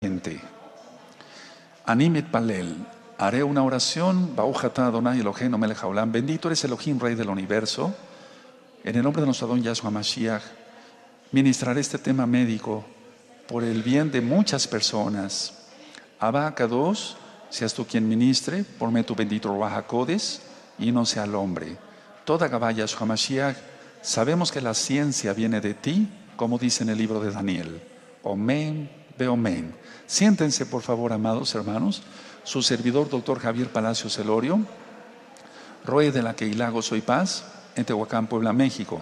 gente. Animit palel. Haré una oración. Baruch atah Adonai Eloheinu melech haolam. Bendito eres Elohim, Rey del universo. En el nombre de nuestro Adón Yahshua Mashiach, ministraré este tema médico por el bien de muchas personas. Abba Kadosh, seas tú quien ministre, ponme tu bendito Ruach HaKodesh y no sea el hombre. Toda Gabá Yahshua Mashiach, sabemos que la ciencia viene de ti, como dice en el libro de Daniel. Omen, beomen. Siéntense, por favor, amados hermanos. Su servidor, doctor Javier Palacios Elorio, Roe de la Keilah Gozo y Paz, en Tehuacán, Puebla, México.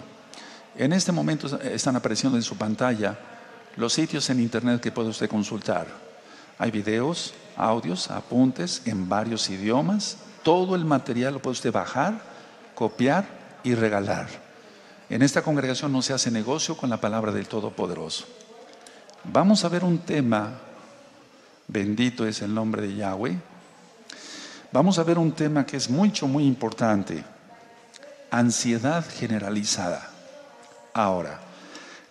En este momento están apareciendo en su pantalla los sitios en internet que puede usted consultar. Hay videos, audios, apuntes en varios idiomas. Todo el material lo puede usted bajar, copiar y regalar. En esta congregación no se hace negocio con la palabra del Todopoderoso. Vamos a ver un tema, bendito es el nombre de Yahweh. Vamos a ver un tema que es muy importante. Ansiedad generalizada. Ahora,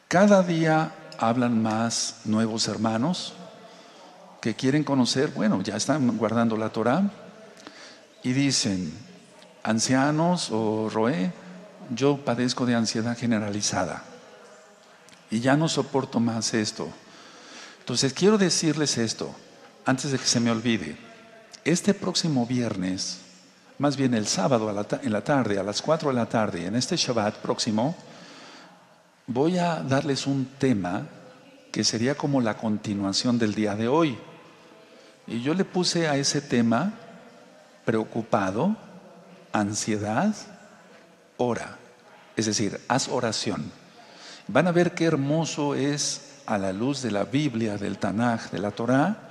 cada día hablan más nuevos hermanos que quieren conocer, bueno, ya están guardando la Torah y dicen, ancianos o Roé, yo padezco de ansiedad generalizada y ya no soporto más esto. Entonces quiero decirles esto, antes de que se me olvide. Este próximo viernes, más bien el sábado en la tarde, a las 4 de la tarde, en este Shabbat próximo, voy a darles un tema que sería como la continuación del día de hoy. Y yo le puse a ese tema, preocupado, ansiedad, ora. Es decir, haz oración. Van a ver qué hermoso es, a la luz de la Biblia, del Tanaj, de la Torah,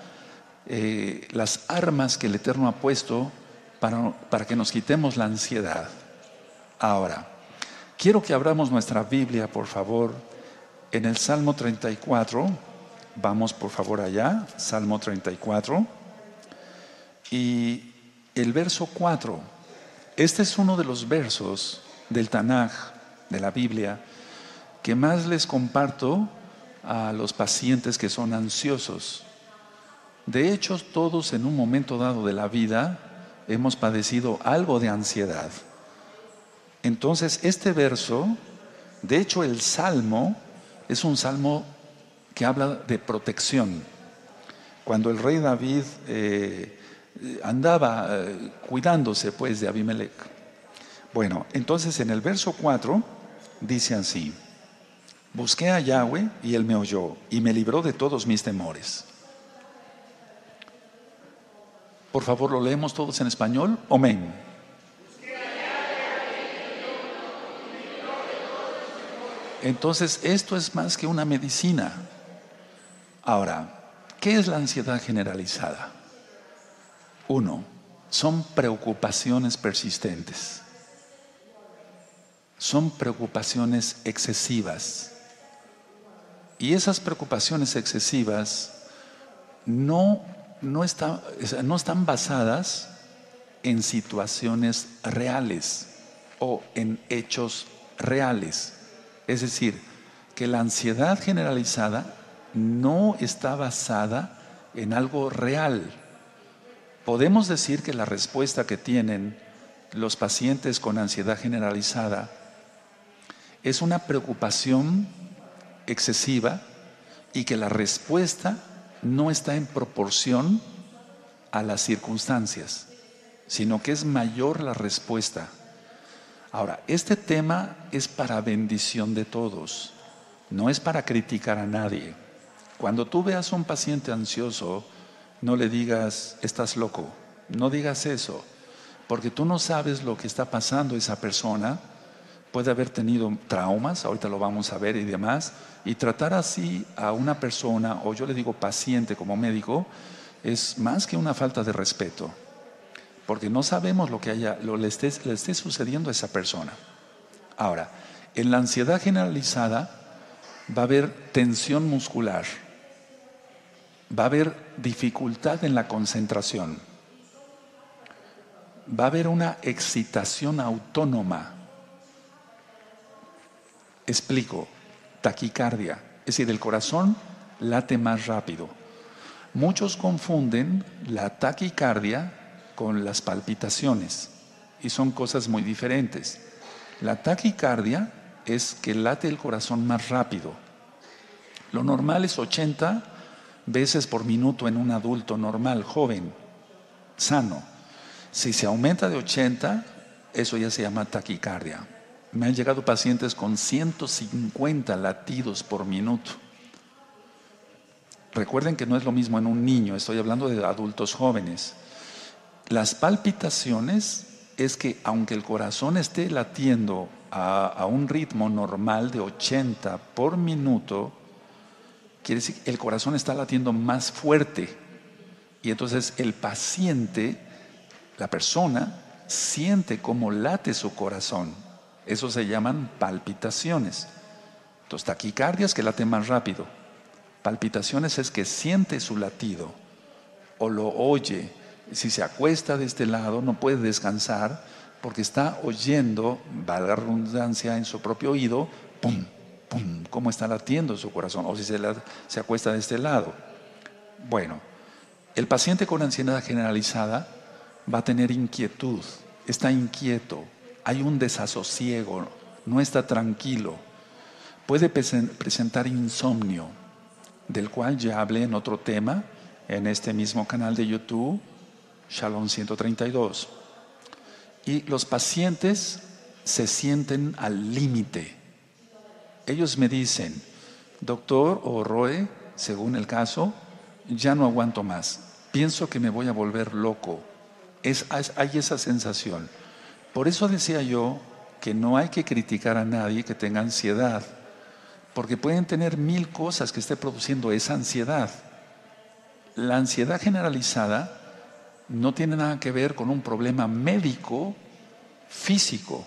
las armas que el Eterno ha puesto para que nos quitemos la ansiedad. Ahora, quiero que abramos nuestra Biblia, por favor, en el Salmo 34. Vamos, por favor, allá, Salmo 34. Y el verso 4. Este es uno de los versos del Tanaj, de la Biblia, que más les comparto a los pacientes que son ansiosos. De hecho, todos en un momento dado de la vida hemos padecido algo de ansiedad. Entonces, este verso, de hecho el Salmo, es un salmo que habla de protección. Cuando el rey David andaba cuidándose pues de Abimelech. Bueno, entonces en el verso 4 dice así: busqué a Yahweh y Él me oyó y me libró de todos mis temores. Por favor, lo leemos todos en español. Amén. Entonces, esto es más que una medicina. Ahora, ¿qué es la ansiedad generalizada? 1. Son preocupaciones persistentes. Son preocupaciones excesivas. Y esas preocupaciones excesivas no están basadas en situaciones reales o en hechos reales. Es decir, que la ansiedad generalizada no está basada en algo real. Podemos decir que la respuesta que tienen los pacientes con ansiedad generalizada es una preocupación excesiva y que la respuesta no está en proporción a las circunstancias, sino que es mayor la respuesta. Ahora, este tema es para bendición de todos, no es para criticar a nadie. Cuando tú veas a un paciente ansioso, no le digas, estás loco, no digas eso, porque tú no sabes lo que está pasando esa persona. Puede haber tenido traumas, ahorita lo vamos a ver y demás, y tratar así a una persona, o yo le digo paciente como médico, es más que una falta de respeto, porque no sabemos lo que le esté sucediendo a esa persona. Ahora, en la ansiedad generalizada va a haber tensión muscular, va a haber dificultad en la concentración, va a haber una excitación autónoma. Explico, taquicardia, es decir, el corazón late más rápido. Muchos confunden la taquicardia con las palpitaciones y son cosas muy diferentes. La taquicardia es que late el corazón más rápido. Lo normal es 80 veces por minuto en un adulto normal, joven, sano. Si se aumenta de 80, eso ya se llama taquicardia. Me han llegado pacientes con 150 latidos por minuto. Recuerden que no es lo mismo en un niño, estoy hablando de adultos jóvenes. Las palpitaciones es que aunque el corazón esté latiendo a un ritmo normal de 80 por minuto, quiere decir que el corazón está latiendo más fuerte. Y entonces el paciente, la persona, siente cómo late su corazón. Eso se llaman palpitaciones. Entonces, taquicardia es que late más rápido. Palpitaciones es que siente su latido o lo oye. Si se acuesta de este lado, no puede descansar porque está oyendo, valga la redundancia, en su propio oído, pum, pum, cómo está latiendo su corazón. O si se acuesta de este lado. Bueno, el paciente con ansiedad generalizada va a tener inquietud, está inquieto, hay un desasosiego, no está tranquilo. Puede presentar insomnio, del cual ya hablé en otro tema, en este mismo canal de YouTube, Shalom 132. Y los pacientes se sienten al límite. Ellos me dicen, doctor o Roe, según el caso, ya no aguanto más, pienso que me voy a volver loco. Hay esa sensación. Por eso decía yo que no hay que criticar a nadie que tenga ansiedad, porque pueden tener 1000 cosas que esté produciendo esa ansiedad. La ansiedad generalizada no tiene nada que ver con un problema médico, físico.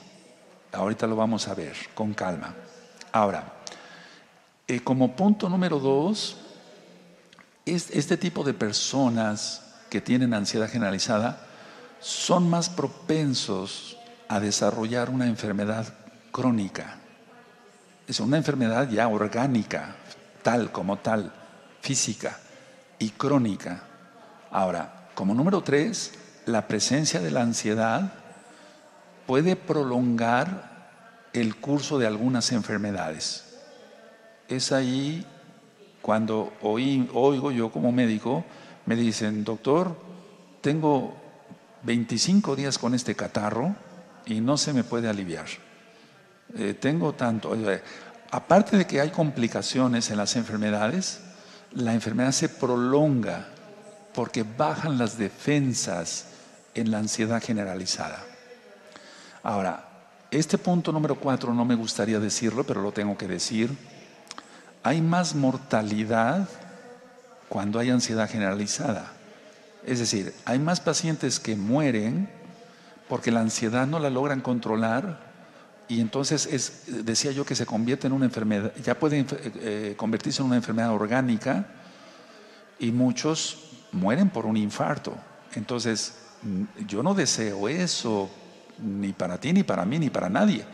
Ahorita lo vamos a ver con calma. Ahora, como punto número 2, este tipo de personas que tienen ansiedad generalizada son más propensos a desarrollar una enfermedad crónica. Es una enfermedad ya orgánica, tal como tal, física y crónica. Ahora, como número 3, la presencia de la ansiedad puede prolongar el curso de algunas enfermedades. Es ahí cuando oigo yo como médico, me dicen, doctor, tengo 25 días con este catarro y no se me puede aliviar. Tengo tanto. Aparte de que hay complicaciones en las enfermedades, la enfermedad se prolonga porque bajan las defensas en la ansiedad generalizada. Ahora, este punto número 4 no me gustaría decirlo, pero lo tengo que decir. Hay más mortalidad cuando hay ansiedad generalizada. Es decir, hay más pacientes que mueren porque la ansiedad no la logran controlar y entonces decía yo que se convierte en una enfermedad, ya puede convertirse en una enfermedad orgánica y muchos mueren por un infarto. Entonces, yo no deseo eso ni para ti, ni para mí, ni para nadie.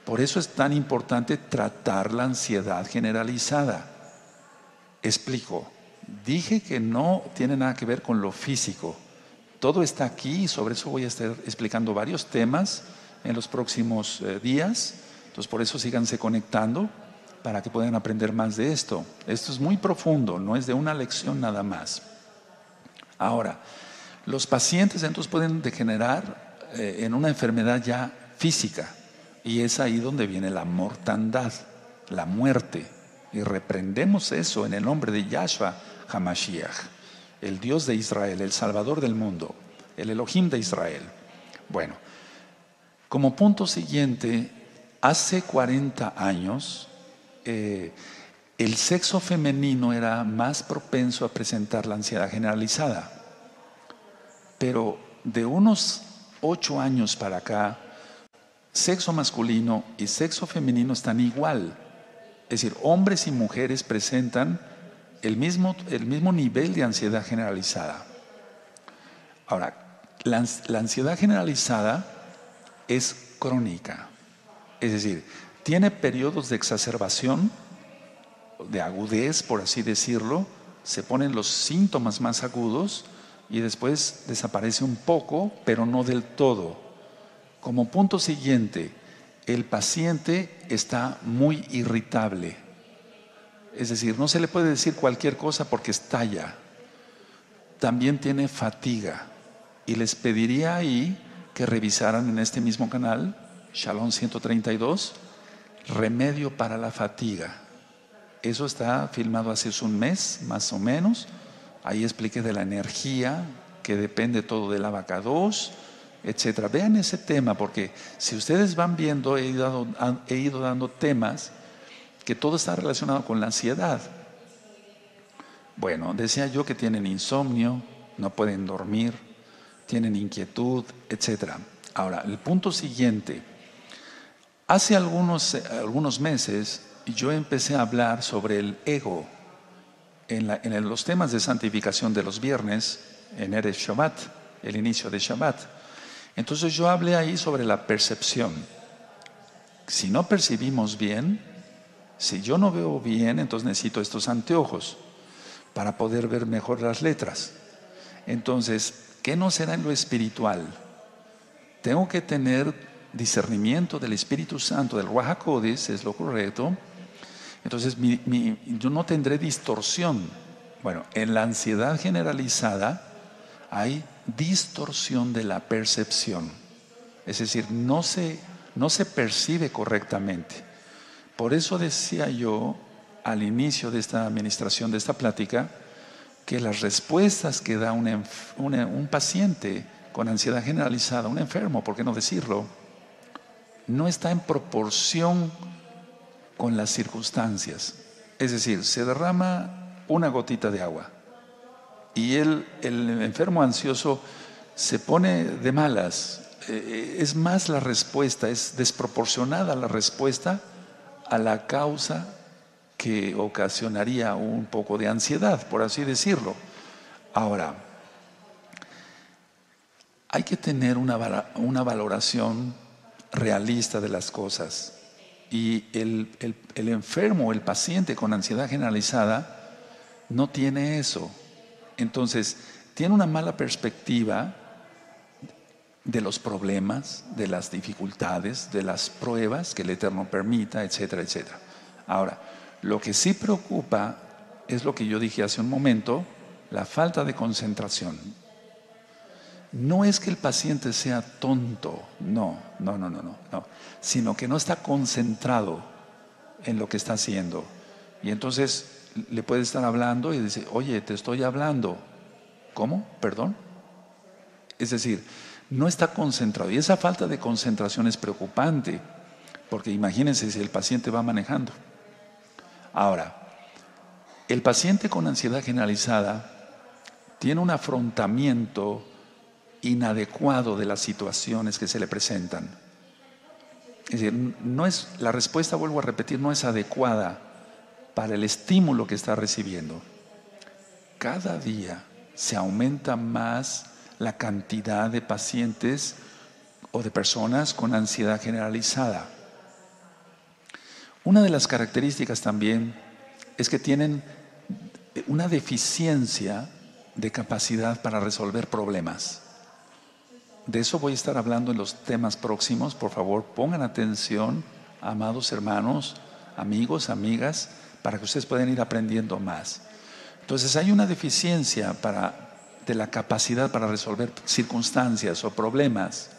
Por eso es tan importante tratar la ansiedad generalizada. Explico. Dije que no tiene nada que ver con lo físico. Todo está aquí y sobre eso voy a estar explicando varios temas en los próximos días. Entonces, por eso síganse conectando para que puedan aprender más de esto. Esto es muy profundo, no es de una lección nada más. Ahora, los pacientes entonces pueden degenerar en una enfermedad ya física. Y es ahí donde viene la mortandad, la muerte. Y reprendemos eso en el nombre de Yahshua HaMashiach, el Dios de Israel, el Salvador del mundo, el Elohim de Israel. Bueno, como punto siguiente, hace 40 años el sexo femenino era más propenso a presentar la ansiedad generalizada. Pero de unos 8 años para acá, sexo masculino y sexo femenino están igual. Es decir, hombres y mujeres presentan el mismo nivel de ansiedad generalizada. Ahora, la ansiedad generalizada es crónica. Es decir, tiene periodos de exacerbación, de agudez, por así decirlo, se ponen los síntomas más agudos y después desaparece un poco, pero no del todo. Como punto siguiente, el paciente está muy irritable. Es decir, no se le puede decir cualquier cosa porque estalla. También tiene fatiga. Y les pediría ahí que revisaran en este mismo canal, Shalom 132, remedio para la fatiga. Eso está filmado hace un mes, más o menos. Ahí expliqué de la energía, que depende todo del abacados, etcétera. Vean ese tema, porque si ustedes van viendo, he ido dando temas que todo está relacionado con la ansiedad. Bueno, decía yo que tienen insomnio, no pueden dormir, tienen inquietud, etcétera. Ahora, el punto siguiente. Hace algunos meses yo empecé a hablar sobre el ego en los temas de santificación de los viernes, en Erev Shabbat, el inicio de Shabbat. Entonces yo hablé ahí sobre la percepción. Si no percibimos bien, si yo no veo bien, entonces necesito estos anteojos para poder ver mejor las letras. Entonces, ¿qué no será en lo espiritual? Tengo que tener discernimiento del Espíritu Santo, del Ruach HaKodesh, es lo correcto. Entonces yo no tendré distorsión. Bueno, en la ansiedad generalizada hay distorsión de la percepción. Es decir, no se percibe correctamente. Por eso decía yo al inicio de esta administración, de esta plática, que las respuestas que da un paciente con ansiedad generalizada, un enfermo, ¿por qué no decirlo?, no está en proporción con las circunstancias. Es decir, se derrama una gotita de agua y el enfermo ansioso se pone de malas. Es más la respuesta, es desproporcionada la respuesta a la causa que ocasionaría un poco de ansiedad, por así decirlo. Ahora, hay que tener una valoración realista de las cosas. Y el enfermo, el paciente con ansiedad generalizada, no tiene eso. Entonces, tiene una mala perspectiva de los problemas, de las dificultades, de las pruebas que el Eterno permita, etcétera, etcétera. Ahora, lo que sí preocupa es lo que yo dije hace un momento, la falta de concentración. No es que el paciente sea tonto, no, sino que no está concentrado en lo que está haciendo. Y entonces le puede estar hablando y dice, oye, te estoy hablando. ¿Cómo? ¿Perdón? Es decir, no está concentrado. Y esa falta de concentración es preocupante, porque imagínense si el paciente va manejando. Ahora, el paciente con ansiedad generalizada tiene un afrontamiento inadecuado de las situaciones que se le presentan. Es decir, la respuesta, vuelvo a repetir, no es adecuada para el estímulo que está recibiendo. Cada día se aumenta más la cantidad de pacientes o de personas con ansiedad generalizada. Una de las características también es que tienen una deficiencia de capacidad para resolver problemas. De eso voy a estar hablando en los temas próximos. Por favor, pongan atención, amados hermanos, amigos, amigas, para que ustedes puedan ir aprendiendo más. Entonces, hay una deficiencia de la capacidad para resolver circunstancias o problemas.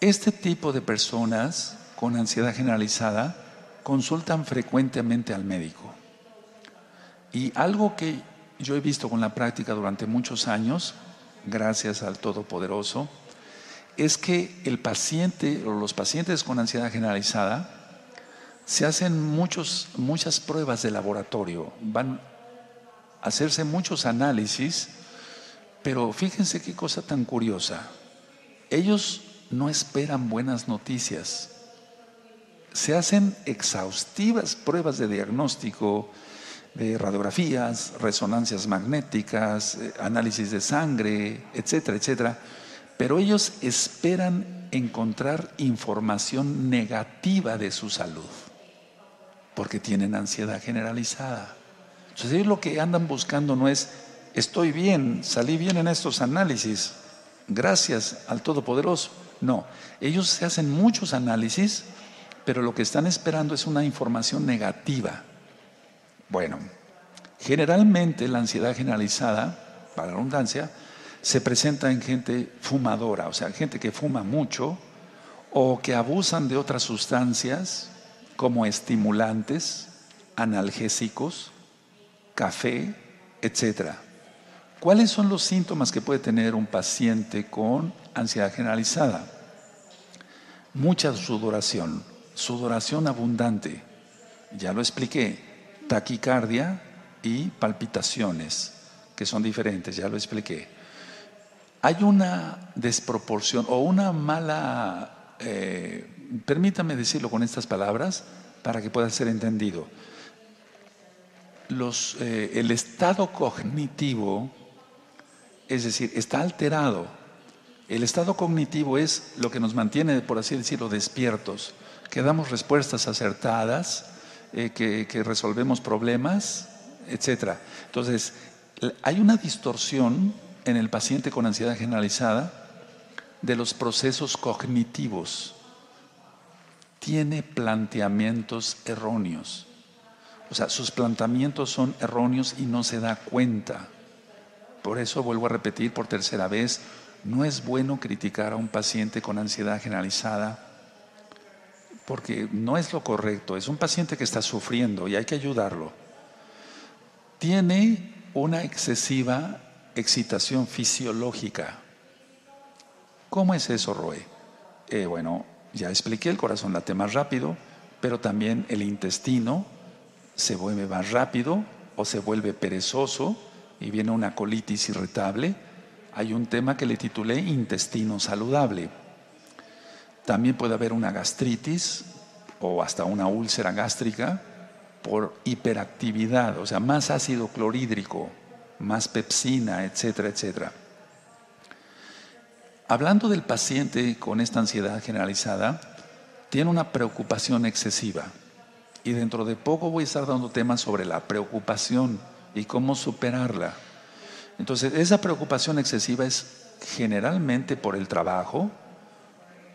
Este tipo de personas con ansiedad generalizada consultan frecuentemente al médico. Y algo que yo he visto con la práctica durante muchos años, gracias al Todopoderoso, es que el paciente o los pacientes con ansiedad generalizada se hacen muchas pruebas de laboratorio, van a hacerse muchos análisis, pero fíjense qué cosa tan curiosa. Ellos no esperan buenas noticias. Se hacen exhaustivas pruebas de diagnóstico, de radiografías, resonancias magnéticas, análisis de sangre, etcétera, etcétera. Pero ellos esperan encontrar información negativa de su salud, porque tienen ansiedad generalizada. Entonces ellos lo que andan buscando no es, estoy bien, salí bien en estos análisis, gracias al Todopoderoso. No, ellos se hacen muchos análisis, pero lo que están esperando es una información negativa. Bueno, generalmente la ansiedad generalizada, para la redundancia, se presenta en gente fumadora, o sea, gente que fuma mucho o que abusan de otras sustancias como estimulantes, analgésicos, café, etcétera. ¿Cuáles son los síntomas que puede tener un paciente con ansiedad generalizada? Mucha sudoración, sudoración abundante, ya lo expliqué, taquicardia y palpitaciones, que son diferentes, ya lo expliqué. Hay una desproporción o una mala, permítame decirlo con estas palabras para que pueda ser entendido. El estado cognitivo, es decir, está alterado. El estado cognitivo es lo que nos mantiene, por así decirlo, despiertos, que damos respuestas acertadas, que resolvemos problemas, etcétera. Entonces, hay una distorsión en el paciente con ansiedad generalizada de los procesos cognitivos. Tiene planteamientos erróneos. O sea, sus planteamientos son erróneos y no se da cuenta. Por eso vuelvo a repetir por tercera vez, no es bueno criticar a un paciente con ansiedad generalizada porque no es lo correcto. Es un paciente que está sufriendo y hay que ayudarlo. Tiene una excesiva excitación fisiológica. ¿Cómo es eso, Roe? Bueno, ya expliqué, el corazón late más rápido, pero también el intestino se vuelve más rápido o se vuelve perezoso y viene una colitis irritable. Hay un tema que le titulé intestino saludable. También puede haber una gastritis o hasta una úlcera gástrica por hiperactividad, o sea, más ácido clorhídrico, más pepsina, etcétera, etcétera. Hablando del paciente con esta ansiedad generalizada, tiene una preocupación excesiva. Y dentro de poco voy a estar dando temas sobre la preocupación y cómo superarla. Entonces, esa preocupación excesiva es generalmente por el trabajo,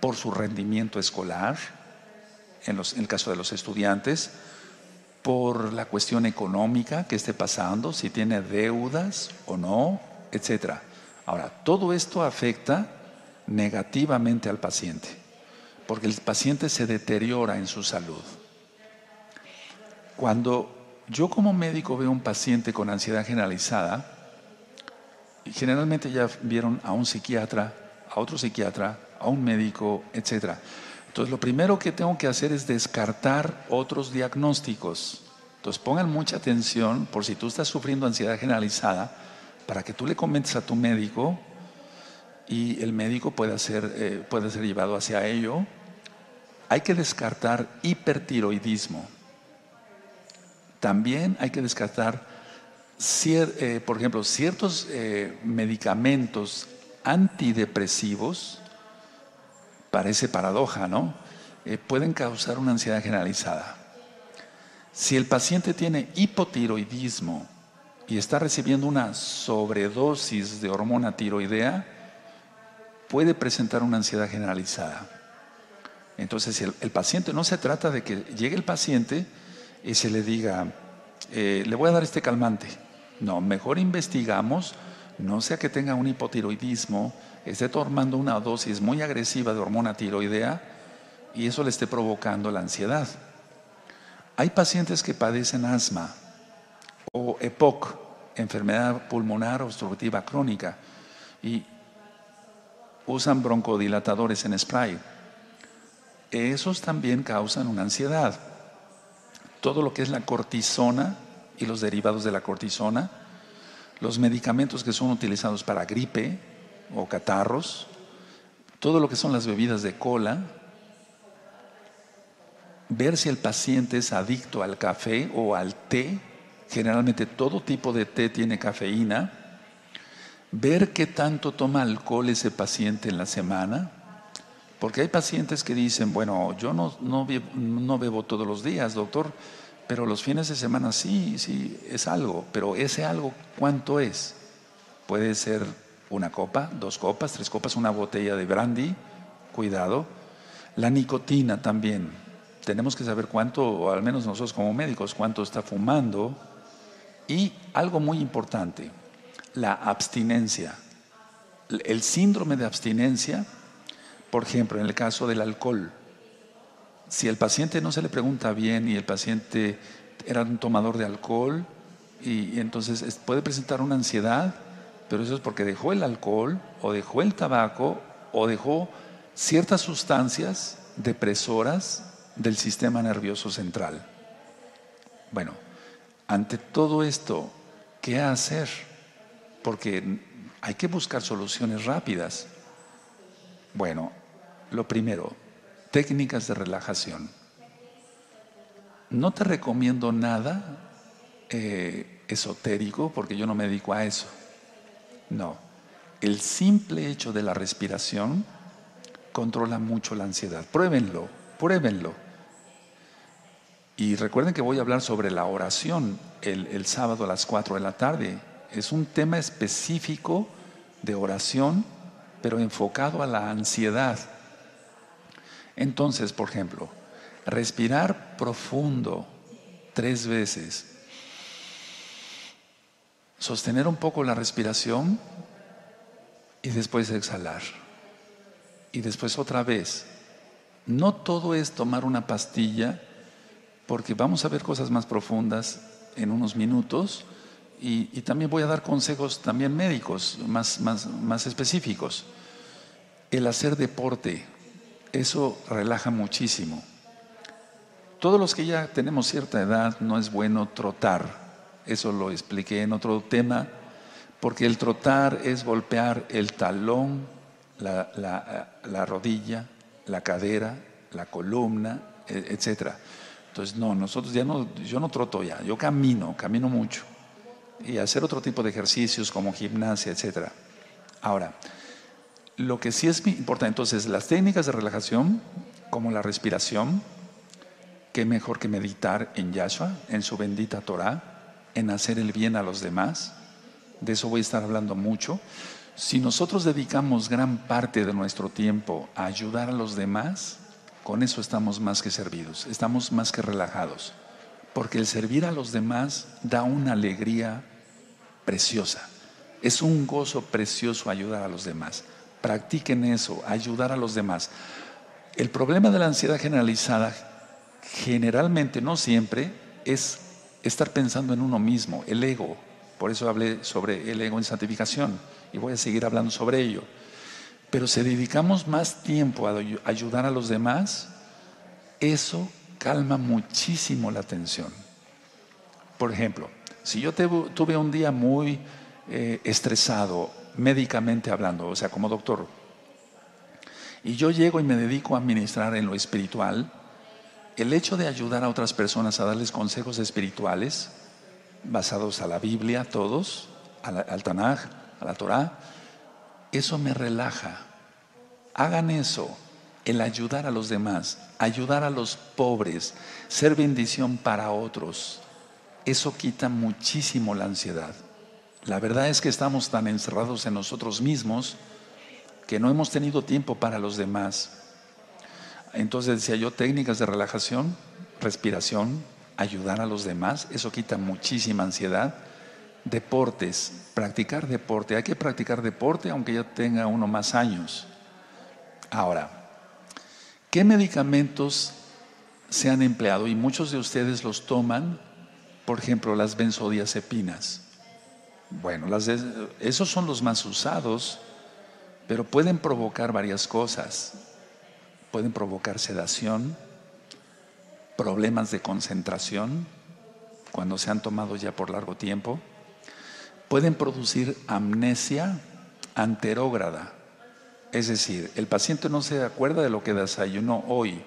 por su rendimiento escolar, en el caso de los estudiantes, por la cuestión económica que esté pasando, si tiene deudas o no, etcétera. Ahora, todo esto afecta negativamente al paciente, porque el paciente se deteriora en su salud. Cuando yo como médico veo un paciente con ansiedad generalizada, generalmente ya vieron a un psiquiatra, a otro psiquiatra, a un médico, etcétera. Entonces lo primero que tengo que hacer es descartar otros diagnósticos. Entonces pongan mucha atención por si tú estás sufriendo ansiedad generalizada, para que tú le comentes a tu médico y el médico pueda ser llevado hacia ello. Hay que descartar hipertiroidismo. También hay que descartar, por ejemplo, ciertos medicamentos antidepresivos. Parece paradoja, ¿no? Pueden causar una ansiedad generalizada. Si el paciente tiene hipotiroidismo y está recibiendo una sobredosis de hormona tiroidea, puede presentar una ansiedad generalizada. Entonces, si el paciente, no se trata de que llegue el paciente y se le diga, le voy a dar este calmante. No, mejor investigamos, no sea que tenga un hipotiroidismo, esté tomando una dosis muy agresiva de hormona tiroidea y eso le esté provocando la ansiedad. Hay pacientes que padecen asma o EPOC, enfermedad pulmonar obstructiva crónica, y usan broncodilatadores en spray. Esos también causan una ansiedad. Todo lo que es la cortisona y los derivados de la cortisona, los medicamentos que son utilizados para gripe o catarros, todo lo que son las bebidas de cola, ver si el paciente es adicto al café o al té, generalmente todo tipo de té tiene cafeína, ver qué tanto toma alcohol ese paciente en la semana, porque hay pacientes que dicen, bueno, yo no bebo todos los días, doctor, pero los fines de semana sí, sí, es algo. Pero ese algo, ¿cuánto es? Puede ser una copa, 2 copas, 3 copas, una botella de brandy. Cuidado. La nicotina también. Tenemos que saber cuánto, o al menos nosotros como médicos, cuánto está fumando. Y algo muy importante, la abstinencia. El síndrome de abstinencia, por ejemplo, en el caso del alcohol, si el paciente no se le pregunta bien y el paciente era un tomador de alcohol, y entonces puede presentar una ansiedad, pero eso es porque dejó el alcohol o dejó el tabaco o dejó ciertas sustancias depresoras del sistema nervioso central. Bueno, ante todo esto, ¿qué hacer? Porque hay que buscar soluciones rápidas. Bueno, lo primero, técnicas de relajación. No te recomiendo nada esotérico porque yo no me dedico a eso. No, el simple hecho de la respiración controla mucho la ansiedad. Pruébenlo, pruébenlo. Y recuerden que voy a hablar sobre la oración el sábado a las 4 de la tarde. Es un tema específico de oración, pero enfocado a la ansiedad. Entonces, por ejemplo, respirar profundo 3 veces. Sostener un poco la respiración y después exhalar. Y después otra vez. No todo es tomar una pastilla, porque vamos a ver cosas más profundas en unos minutos y también voy a dar consejos también médicos más específicos. El hacer deporte, eso relaja muchísimo. Todos los que ya tenemos cierta edad no es bueno trotar, eso lo expliqué en otro tema, porque el trotar es golpear el talón, la rodilla, la cadera, la columna, etcétera. Entonces, no, nosotros ya no, yo no troto ya, yo camino mucho. Y hacer otro tipo de ejercicios como gimnasia, etcétera. Ahora, lo que sí es importante, entonces, las técnicas de relajación, como la respiración, qué mejor que meditar en Yahshua, en su bendita Torah, en hacer el bien a los demás. De eso voy a estar hablando mucho. Si nosotros dedicamos gran parte de nuestro tiempo a ayudar a los demás, con eso estamos más que servidos, estamos más que relajados, porque el servir a los demás da una alegría preciosa, es un gozo precioso ayudar a los demás. Practiquen eso, ayudar a los demás. El problema de la ansiedad generalizada, generalmente, no siempre, es estar pensando en uno mismo, el ego. Por eso hablé sobre el ego en santificación y voy a seguir hablando sobre ello. Pero si dedicamos más tiempo a ayudar a los demás, eso calma muchísimo la tensión. Por ejemplo, si yo tuve un día muy estresado, médicamente hablando, o sea, como doctor, y yo llego y me dedico a ministrar en lo espiritual, el hecho de ayudar a otras personas a darles consejos espirituales, basados a la Biblia, todos, al Tanaj, a la Torah, eso me relaja. Hagan eso, el ayudar a los demás, ayudar a los pobres, ser bendición para otros. Eso quita muchísimo la ansiedad. La verdad es que estamos tan encerrados en nosotros mismos que no hemos tenido tiempo para los demás. Entonces decía yo, técnicas de relajación, respiración, ayudar a los demás, eso quita muchísima ansiedad. Deportes, practicar deporte. Hay que practicar deporte aunque ya tenga uno más años. Ahora, ¿qué medicamentos se han empleado? Y muchos de ustedes los toman, por ejemplo, las benzodiazepinas. Bueno, esos son los más usados, pero pueden provocar varias cosas. Pueden provocar sedación, problemas de concentración, cuando se han tomado ya por largo tiempo. Pueden producir amnesia anterógrada, es decir, el paciente no se acuerda de lo que desayunó hoy,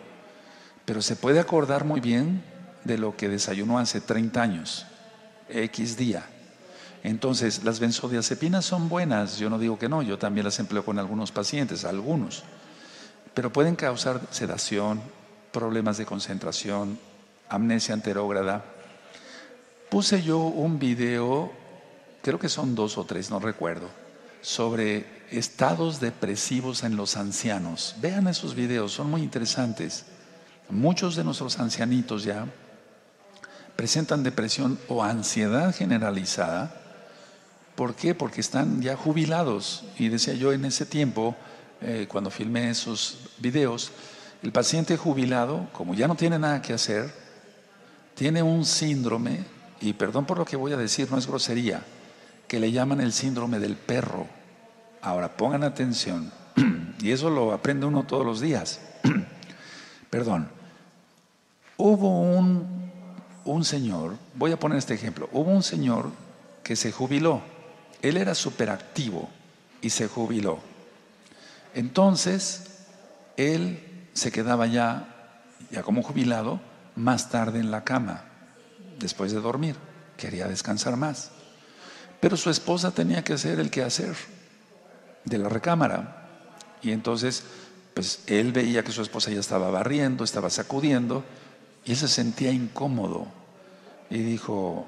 pero se puede acordar muy bien de lo que desayunó hace 30 años, X día. Entonces, las benzodiazepinas son buenas, yo no digo que no, yo también las empleo con algunos pacientes, algunos, pero pueden causar sedación, problemas de concentración, amnesia anterógrada. Puse yo un video, creo que son 2 o 3, no recuerdo, sobre estados depresivos en los ancianos. Vean esos videos, son muy interesantes. Muchos de nuestros ancianitos ya presentan depresión o ansiedad generalizada. ¿Por qué? Porque están ya jubilados. Y decía yo en ese tiempo, cuando filmé esos videos, el paciente jubilado, como ya no tiene nada que hacer, tiene un síndrome, y perdón por lo que voy a decir, no es grosería, que le llaman el síndrome del perro. Ahora pongan atención, y eso lo aprende uno todos los días. Perdón. Hubo un señor, voy a poner este ejemplo, hubo un señor que se jubiló. Él era superactivo y se jubiló. Entonces, él se quedaba ya como jubilado, más tarde en la cama, después de dormir. Quería descansar más. Pero su esposa tenía que hacer el quehacer de la recámara. Y entonces, pues él veía que su esposa ya estaba barriendo, estaba sacudiendo, y él se sentía incómodo. Y dijo,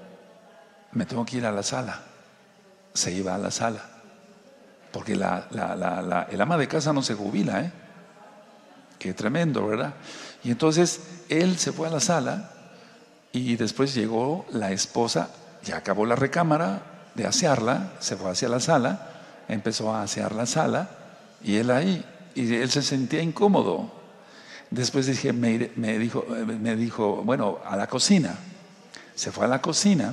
me tengo que ir a la sala. Se iba a la sala. Porque el ama de casa no se jubila, ¿eh? Qué tremendo, ¿verdad? Y entonces él se fue a la sala y después llegó la esposa, ya acabó la recámara de asearla, se fue hacia la sala, empezó a asear la sala y él ahí, y él se sentía incómodo. Después me dijo, bueno, a la cocina. Se fue a la cocina,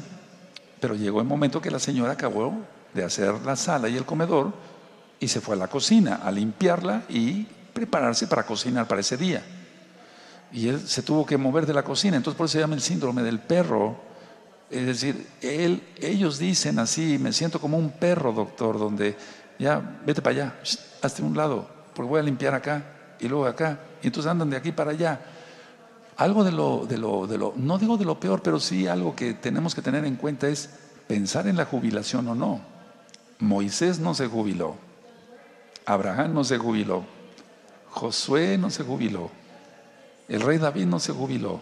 pero llegó el momento que la señora acabó de hacer la sala y el comedor y se fue a la cocina a limpiarla y prepararse para cocinar para ese día. Y él se tuvo que mover de la cocina, entonces por eso se llama el síndrome del perro. Es decir, ellos dicen así, me siento como un perro, doctor, donde ya, vete para allá, hazte un lado, porque voy a limpiar acá y luego acá, y entonces andan de aquí para allá. Algo de lo, no digo de lo peor, pero sí algo que tenemos que tener en cuenta es pensar en la jubilación o no. Moisés no se jubiló, Abraham no se jubiló, Josué no se jubiló, el rey David no se jubiló.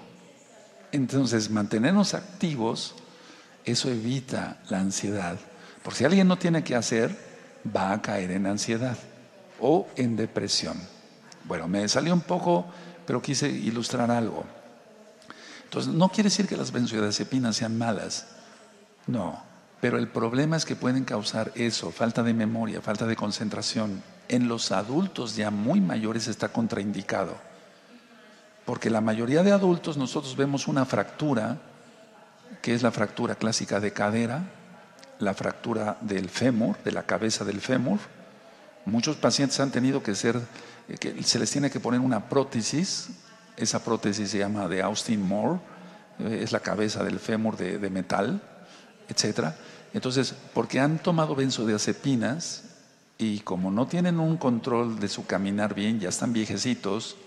Entonces, mantenernos activos, eso evita la ansiedad. Porque si alguien no tiene que hacer, va a caer en ansiedad o en depresión. Bueno, me salió un poco, pero quise ilustrar algo. Entonces, no quiere decir que las benzodiazepinas sean malas. No, pero el problema es que pueden causar eso, falta de memoria, falta de concentración. En los adultos ya muy mayores está contraindicado. Porque la mayoría de adultos nosotros vemos una fractura, que es la fractura clásica de cadera, la fractura del fémur, de la cabeza del fémur. Muchos pacientes han tenido que se les tiene que poner una prótesis. Esa prótesis se llama de Austin Moore, es la cabeza del fémur de metal, etcétera. Entonces, porque han tomado benzodiazepinas y como no tienen un control de su caminar bien, ya están viejecitos,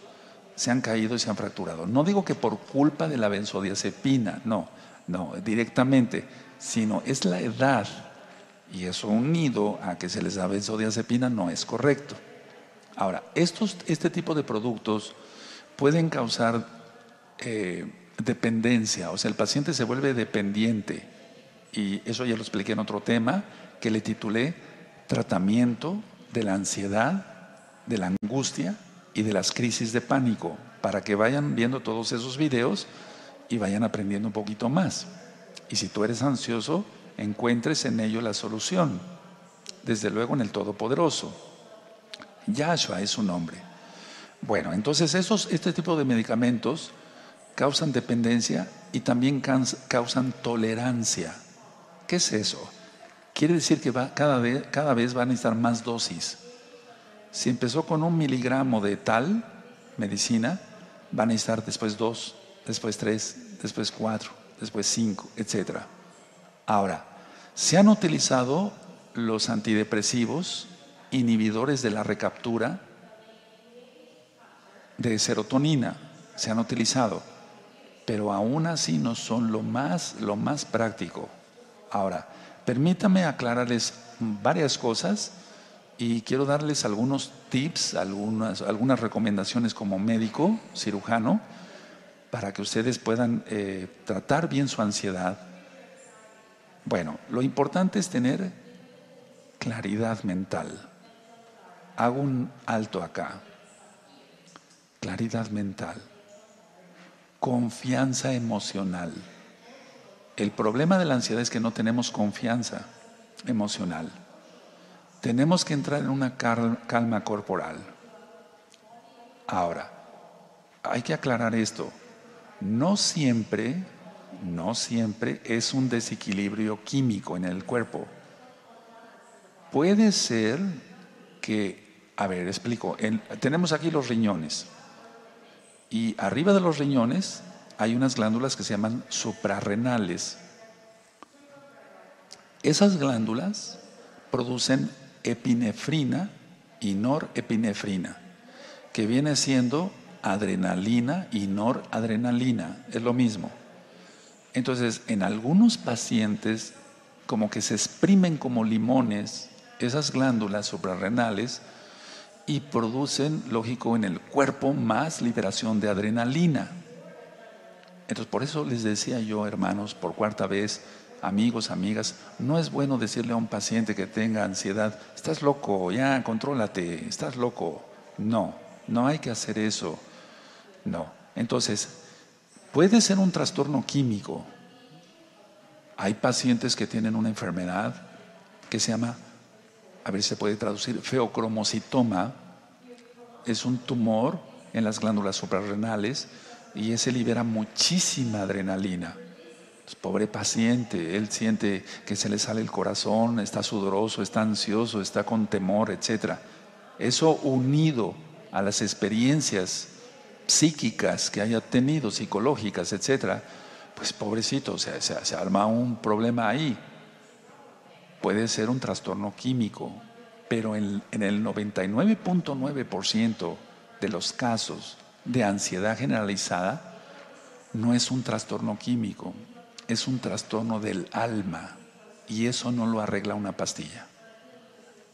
se han caído y se han fracturado. No digo que por culpa de la benzodiazepina, no, directamente, sino es la edad, y eso unido a que se les da benzodiazepina no es correcto. Ahora, este tipo de productos pueden causar dependencia, o sea, el paciente se vuelve dependiente, y eso ya lo expliqué en otro tema que le titulé Tratamiento de la ansiedad, de la angustia y de las crisis de pánico, para que vayan viendo todos esos videos y vayan aprendiendo un poquito más. Y si tú eres ansioso, encuentres en ello la solución, desde luego en el Todopoderoso. Yahshua es su nombre. Bueno, entonces este tipo de medicamentos causan dependencia y también causan tolerancia. ¿Qué es eso? Quiere decir que cada vez van a necesitar más dosis. Si empezó con 1 miligramo de tal medicina, van a necesitar después 2, después 3, después 4, después 5, etc. Ahora, se han utilizado los antidepresivos, inhibidores de la recaptura de serotonina, se han utilizado, pero aún así no son lo más práctico. Ahora, permítame aclararles varias cosas y quiero darles algunos tips, algunas recomendaciones como médico, cirujano, para que ustedes puedan tratar bien su ansiedad. Bueno, lo importante es tener claridad mental. Hago un alto acá. Claridad mental. Confianza emocional. El problema de la ansiedad es que no tenemos confianza emocional. Tenemos que entrar en una calma corporal. Ahora, hay que aclarar esto. No siempre es un desequilibrio químico en el cuerpo. Puede ser que, a ver, explico. Tenemos aquí los riñones. Y arriba de los riñones hay unas glándulas que se llaman suprarrenales. Esas glándulas producen epinefrina y norepinefrina, que viene siendo adrenalina y noradrenalina, es lo mismo. Entonces, en algunos pacientes, como que se exprimen como limones esas glándulas suprarrenales y producen, lógico, en el cuerpo más liberación de adrenalina. Entonces, por eso les decía yo, hermanos, por cuarta vez, amigos, amigas, no es bueno decirle a un paciente que tenga ansiedad, estás loco, ya, contrólate, estás loco. No, no hay que hacer eso. No. Entonces, puede ser un trastorno químico. Hay pacientes que tienen una enfermedad que se llama, a ver si se puede traducir, feocromocitoma. Es un tumor en las glándulas suprarrenales y ese libera muchísima adrenalina. Pobre paciente, él siente que se le sale el corazón, está sudoroso, está ansioso, está con temor, etc. Eso unido a las experiencias psíquicas que haya tenido, psicológicas, etc., pues pobrecito, se arma un problema ahí. Puede ser un trastorno químico, pero en el 99.9% de los casos de ansiedad generalizada no es un trastorno químico, es un trastorno del alma y eso no lo arregla una pastilla.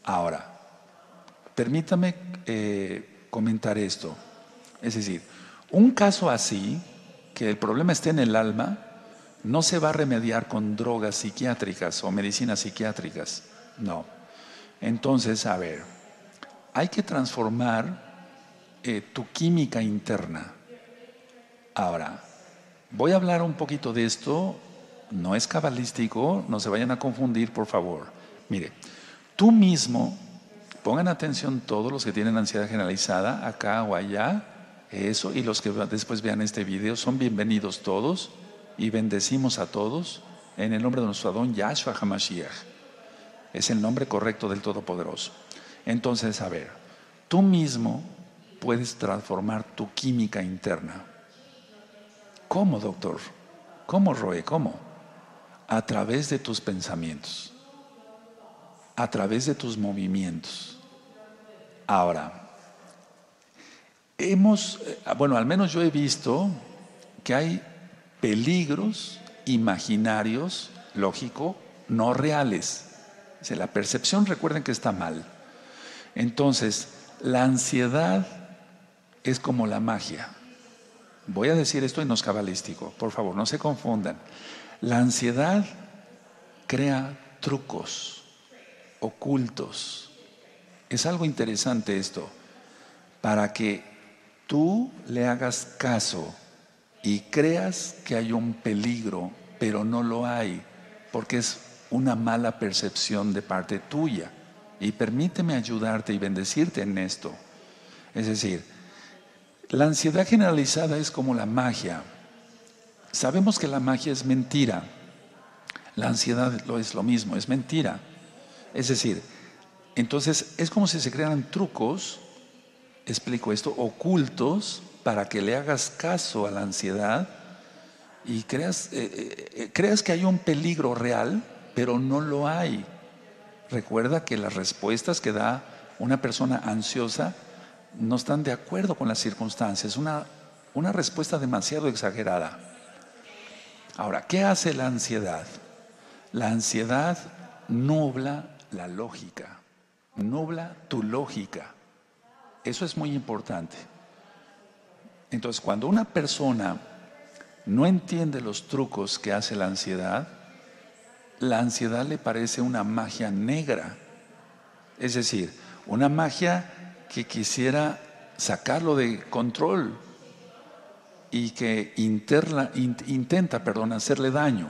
Ahora, permítame comentar esto. Es decir, un caso así, que el problema esté en el alma, no se va a remediar con drogas psiquiátricas o medicinas psiquiátricas, no. Entonces, a ver, hay que transformar tu química interna. Ahora, voy a hablar un poquito de esto, no es cabalístico, no se vayan a confundir, por favor. Mire, tú mismo, pongan atención todos los que tienen ansiedad generalizada, acá o allá, eso, y los que después vean este video, son bienvenidos todos y bendecimos a todos en el nombre de nuestro Adón Yahshua HaMashiach. Es el nombre correcto del Todopoderoso. Entonces, a ver, tú mismo puedes transformar tu química interna. ¿Cómo, doctor? ¿Cómo, Roe? ¿Cómo? A través de tus pensamientos, a través de tus movimientos. Ahora, al menos yo he visto que hay peligros imaginarios, lógico, no reales. O sea, la percepción, recuerden que está mal. Entonces, la ansiedad es como la magia. Voy a decir esto y no es cabalístico, por favor, no se confundan. La ansiedad crea trucos ocultos. Es algo interesante esto, para que tú le hagas caso y creas que hay un peligro, pero no lo hay, porque es una mala percepción de parte tuya. Y permíteme ayudarte y bendecirte en esto. Es decir, la ansiedad generalizada es como la magia. Sabemos que la magia es mentira. La ansiedad es lo mismo, es mentira. Es decir, entonces es como si se crearan trucos, explico esto, ocultos, para que le hagas caso a la ansiedad y creas que hay un peligro real, pero no lo hay. Recuerda que las respuestas que da una persona ansiosa no están de acuerdo con las circunstancias, una respuesta demasiado exagerada. Ahora, ¿qué hace la ansiedad? La ansiedad nubla la lógica, nubla tu lógica. Eso es muy importante. Entonces, cuando una persona no entiende los trucos que hace la ansiedad le parece una magia negra. Es decir, una magia que quisiera sacarlo de control y que intenta hacerle daño.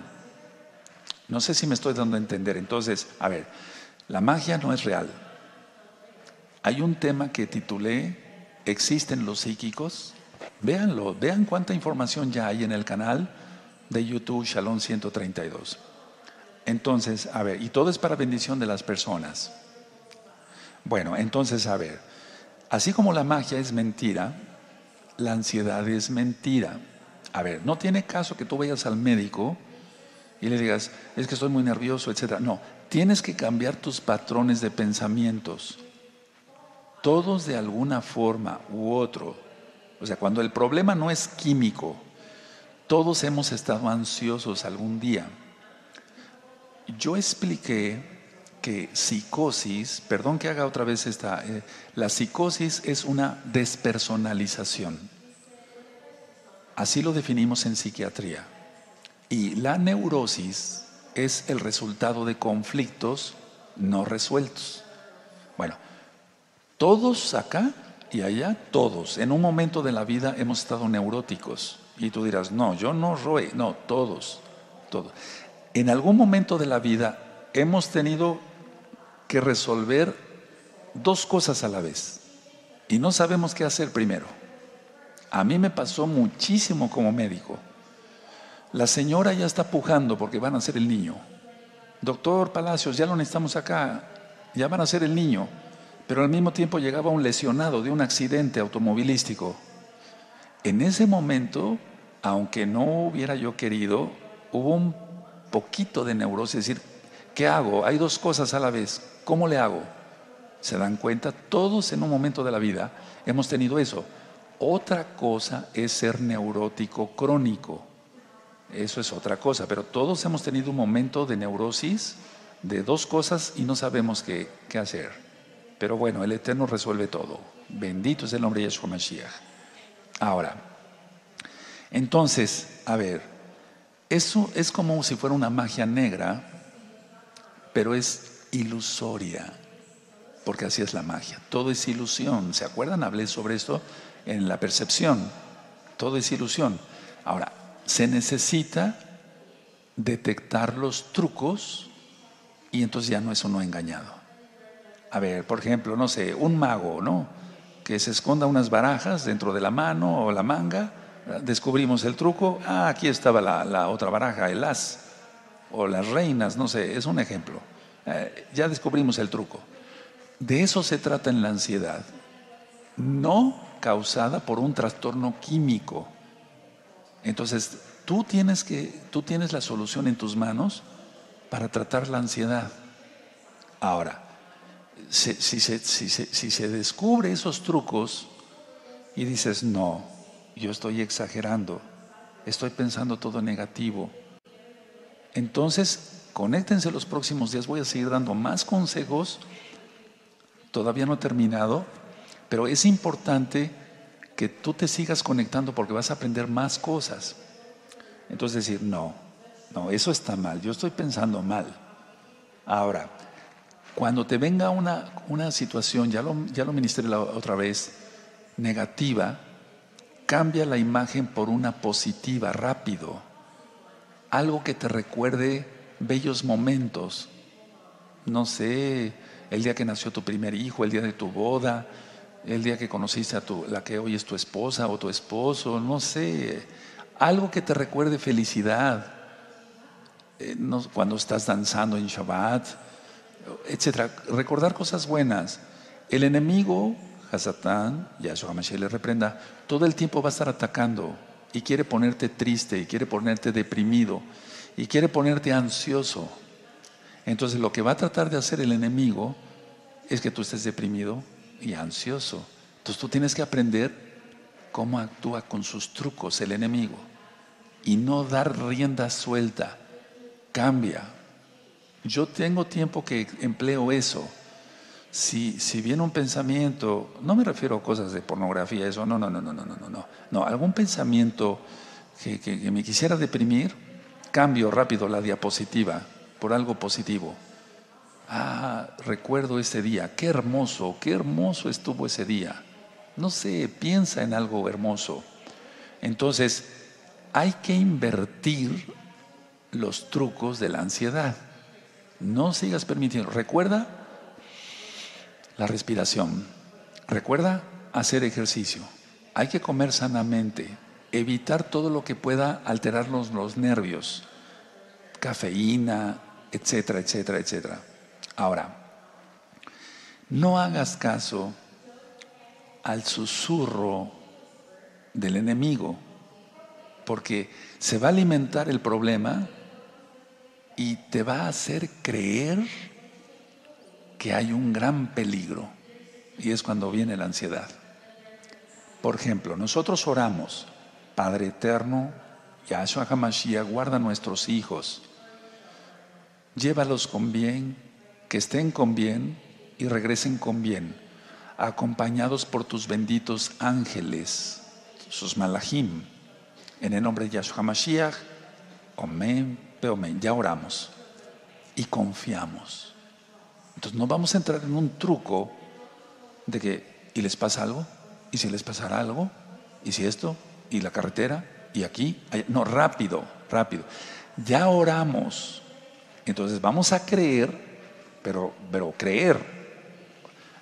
No sé si me estoy dando a entender. Entonces, a ver, la magia no es real. Hay un tema que titulé ¿Existen los psíquicos? Véanlo, vean cuánta información ya hay en el canal de YouTube Shalom 132. Entonces, a ver, y todo es para bendición de las personas. Bueno, entonces, a ver, así como la magia es mentira, la ansiedad es mentira. A ver, no tiene caso que tú vayas al médico y le digas, es que estoy muy nervioso, etc. No, tienes que cambiar tus patrones de pensamientos. Todos de alguna forma u otro. O sea, cuando el problema no es químico, todos hemos estado ansiosos algún día. Yo expliqué que psicosis, perdón que haga otra vez la psicosis es una despersonalización. Así lo definimos en psiquiatría. Y la neurosis es el resultado de conflictos no resueltos. Bueno, todos acá y allá, todos, en un momento de la vida hemos estado neuróticos. Y tú dirás, no, yo no, Roe, no, todos. En algún momento de la vida hemos tenido que resolver dos cosas a la vez y no sabemos qué hacer primero. A mí me pasó muchísimo como médico. La señora ya está pujando porque van a hacer el niño. Doctor Palacios, ya lo necesitamos acá, ya van a hacer el niño. Pero al mismo tiempo llegaba un lesionado de un accidente automovilístico. En ese momento, aunque no hubiera yo querido, hubo un poquito de neurosis, es decir, ¿qué hago? Hay dos cosas a la vez, ¿cómo le hago? ¿Se dan cuenta? Todos en un momento de la vida hemos tenido eso. Otra cosa es ser neurótico crónico, eso es otra cosa, pero todos hemos tenido un momento de neurosis de dos cosas y no sabemos qué hacer. Pero bueno, el Eterno resuelve todo. Bendito es el nombre de Yeshua Mashiach. Ahora, entonces, a ver, eso es como si fuera una magia negra, pero es ilusoria, porque así es la magia. Todo es ilusión. ¿Se acuerdan? Hablé sobre esto en la percepción. Todo es ilusión. Ahora, se necesita detectar los trucos y entonces ya no es uno engañado. A ver, por ejemplo, no sé, un mago, ¿no? Que se esconda unas barajas dentro de la mano o la manga, descubrimos el truco, aquí estaba la otra baraja, el as, o las reinas, no sé, es un ejemplo. Ya descubrimos el truco. De eso se trata en la ansiedad, no causada por un trastorno químico. Entonces, tú tienes la solución en tus manos para tratar la ansiedad. Ahora, si se descubre esos trucos y dices, no, yo estoy exagerando, estoy pensando todo negativo, entonces conéctense los próximos días, voy a seguir dando más consejos, todavía no he terminado, pero es importante que tú te sigas conectando porque vas a aprender más cosas. Entonces decir, no, eso está mal, yo estoy pensando mal. Ahora, cuando te venga una situación, ya lo ministré la otra vez, negativa, cambia la imagen por una positiva, rápido. Algo que te recuerde bellos momentos. No sé, el día que nació tu primer hijo, el día de tu boda, el día que conociste a la que hoy es tu esposa o tu esposo, no sé. Algo que te recuerde felicidad. Cuando estás danzando en Shabbat, etcétera, recordar cosas buenas. El enemigo, Hasatán, Yahshua HaMashiach le reprenda, todo el tiempo va a estar atacando y quiere ponerte triste y quiere ponerte deprimido y quiere ponerte ansioso. Entonces lo que va a tratar de hacer el enemigo es que tú estés deprimido y ansioso. Entonces tú tienes que aprender cómo actúa con sus trucos el enemigo y no dar rienda suelta. Cambia. Yo tengo tiempo que empleo eso. Si viene un pensamiento, no me refiero a cosas de pornografía, eso, no, algún pensamiento que me quisiera deprimir, cambio rápido la diapositiva por algo positivo. Recuerdo ese día, qué hermoso estuvo ese día. No sé, piensa en algo hermoso. Entonces, hay que invertir los trucos de la ansiedad. No sigas permitiendo. Recuerda la respiración. Recuerda hacer ejercicio. Hay que comer sanamente. Evitar todo lo que pueda alterarnos los nervios. Cafeína, etcétera, etcétera, etcétera. Ahora, no hagas caso al susurro del enemigo, porque se va a alimentar el problema y te va a hacer creer que hay un gran peligro, y es cuando viene la ansiedad. Por ejemplo, nosotros oramos: Padre eterno, Yahshua HaMashiach, guarda a nuestros hijos, llévalos con bien, que estén con bien y regresen con bien, acompañados por tus benditos ángeles, sus malachim, en el nombre de Yahshua HaMashiach. Amén, amén. Ya oramos y confiamos. Entonces no vamos a entrar en un truco de que, ¿y les pasa algo? ¿Y si les pasara algo? ¿Y si esto? ¿Y la carretera? ¿Y aquí? No, rápido. Ya oramos. Entonces vamos a creer, pero creer.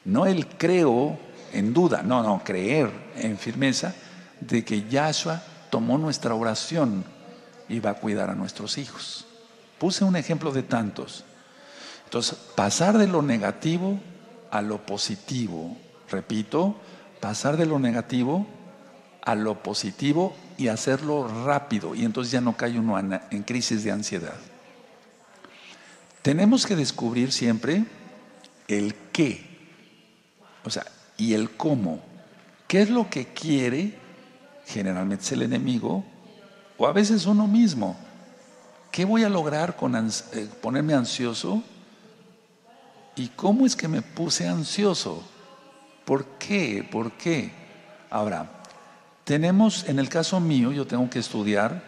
No el creo en duda, no, creer en firmeza de que Yahshua tomó nuestra oración y va a cuidar a nuestros hijos. Puse un ejemplo de tantos. Entonces, pasar de lo negativo a lo positivo. Repito, pasar de lo negativo a lo positivo y hacerlo rápido. Y entonces ya no cae uno en crisis de ansiedad. Tenemos que descubrir siempre el qué, y el cómo. ¿Qué es lo que quiere? Generalmente es el enemigo, o a veces uno mismo. ¿Qué voy a lograr con ponerme ansioso? ¿Y cómo es que me puse ansioso? ¿Por qué? Ahora, tenemos, en el caso mío, yo tengo que estudiar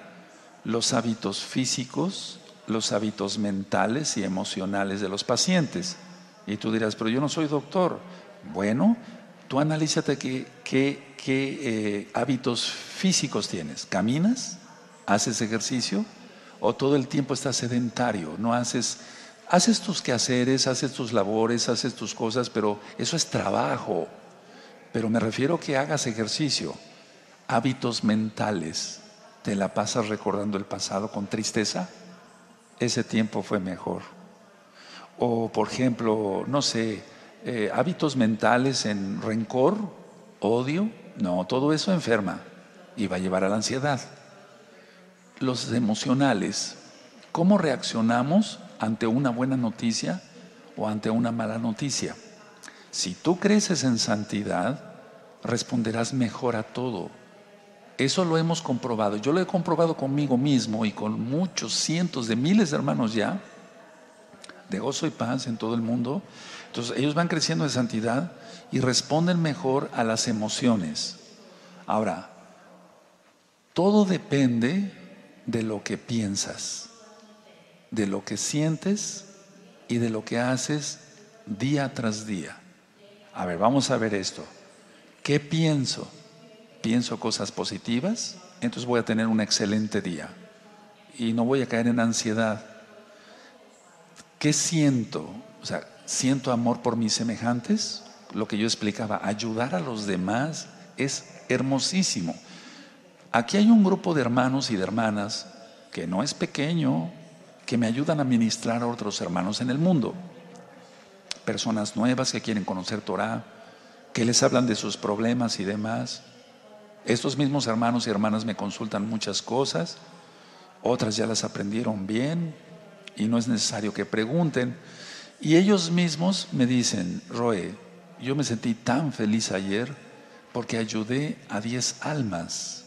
los hábitos físicos, los hábitos mentales y emocionales de los pacientes. Y tú dirás, pero yo no soy doctor. Bueno, tú analízate qué hábitos físicos tienes. ¿Caminas? ¿Haces ejercicio? ¿O todo el tiempo estás sedentario? No haces tus quehaceres, haces tus labores, haces tus cosas, pero eso es trabajo. Pero me refiero que hagas ejercicio. Hábitos mentales. ¿Te la pasas recordando el pasado con tristeza? Ese tiempo fue mejor. O por ejemplo, no sé, hábitos mentales en rencor, odio. No, todo eso enferma y va a llevar a la ansiedad. Los emocionales, ¿cómo reaccionamos ante una buena noticia o ante una mala noticia? Si tú creces en santidad, responderás mejor a todo. Eso lo hemos comprobado. Yo lo he comprobado conmigo mismo y con muchos cientos de miles de hermanos ya, de gozo y paz en todo el mundo. Entonces ellos van creciendo en santidad y responden mejor a las emociones. Ahora, todo depende de lo que piensas, de lo que sientes y de lo que haces día tras día. A ver, vamos a ver esto. ¿Qué pienso? ¿Pienso cosas positivas? Entonces voy a tener un excelente día y no voy a caer en ansiedad. ¿Qué siento? ¿Siento amor por mis semejantes? Lo que yo explicaba, ayudar a los demás es hermosísimo. Aquí hay un grupo de hermanos y de hermanas que no es pequeño, que me ayudan a ministrar a otros hermanos en el mundo. Personas nuevas que quieren conocer Torah, que les hablan de sus problemas y demás. Estos mismos hermanos y hermanas me consultan muchas cosas, otras ya las aprendieron bien y no es necesario que pregunten. Y ellos mismos me dicen, Roe, yo me sentí tan feliz ayer porque ayudé a 10 almas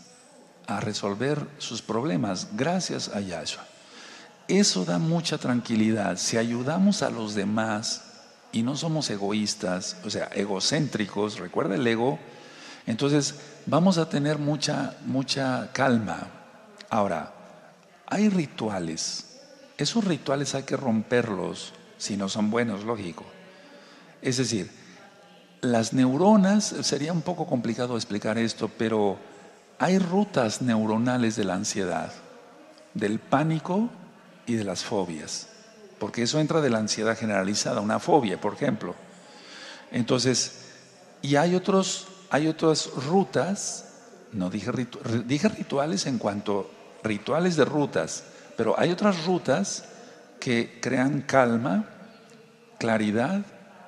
a resolver sus problemas gracias a Yahshua. Eso da mucha tranquilidad. Si ayudamos a los demás y no somos egoístas, egocéntricos, recuerda el ego, entonces vamos a tener mucha calma. Ahora, hay rituales. Esos rituales hay que romperlos si no son buenos, lógico. Es decir, las neuronas, sería un poco complicado explicar esto, pero hay rutas neuronales de la ansiedad, del pánico y de las fobias, porque eso entra de la ansiedad generalizada, una fobia, por ejemplo. Entonces, y hay otras rutas, no dije, dije rituales en cuanto rituales de rutas, pero hay otras rutas que crean calma, claridad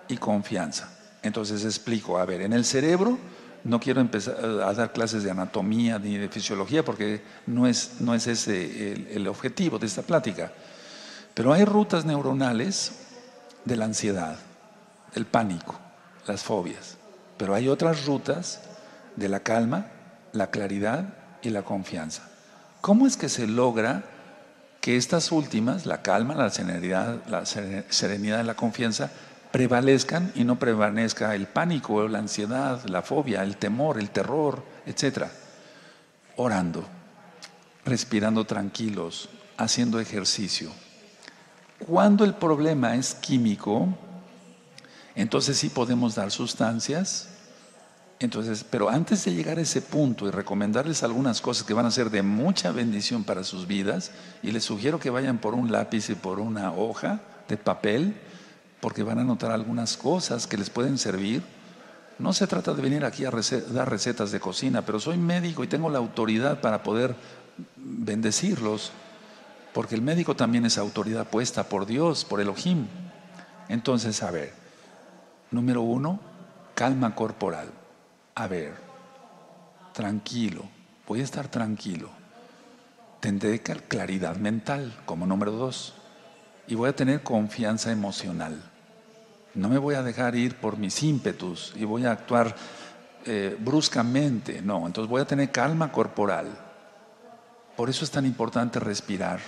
y confianza. Entonces explico, a ver, en el cerebro no quiero empezar a dar clases de anatomía ni de fisiología porque no es ese el objetivo de esta plática, pero hay rutas neuronales de la ansiedad, del pánico, las fobias, pero hay otras rutas de la calma, la claridad y la confianza. ¿Cómo es que se logra que estas últimas, la calma, la serenidad y la confianza, prevalezcan y no prevalezca el pánico, la ansiedad, la fobia, el temor, el terror, etcétera? Orando, respirando tranquilos, haciendo ejercicio. Cuando el problema es químico, entonces sí podemos dar sustancias. Entonces, pero antes de llegar a ese punto y recomendarles algunas cosas que van a ser de mucha bendición para sus vidas, y les sugiero que vayan por un lápiz y por una hoja de papel, porque van a notar algunas cosas que les pueden servir. No se trata de venir aquí a dar recetas de cocina, pero soy médico y tengo la autoridad para poder bendecirlos, porque el médico también es autoridad puesta por Dios, por Elohim. Entonces, a ver, número 1, calma corporal. A ver, tranquilo, voy a estar tranquilo. Tendré claridad mental como número 2 y voy a tener confianza emocional. No me voy a dejar ir por mis ímpetus y voy a actuar bruscamente. No, entonces voy a tener calma corporal. Por eso es tan importante respirar.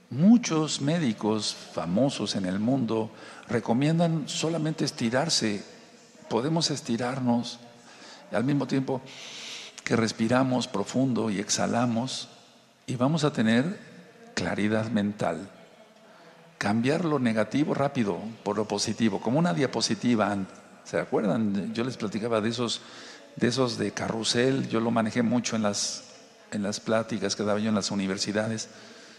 Muchos médicos famosos en el mundo recomiendan solamente estirarse. Podemos estirarnos al mismo tiempo que respiramos profundo y exhalamos, y vamos a tener claridad mental. Cambiar lo negativo rápido por lo positivo, como una diapositiva. ¿Se acuerdan? Yo les platicaba de esos de carrusel. Yo lo manejé mucho en las pláticas que daba yo en las universidades.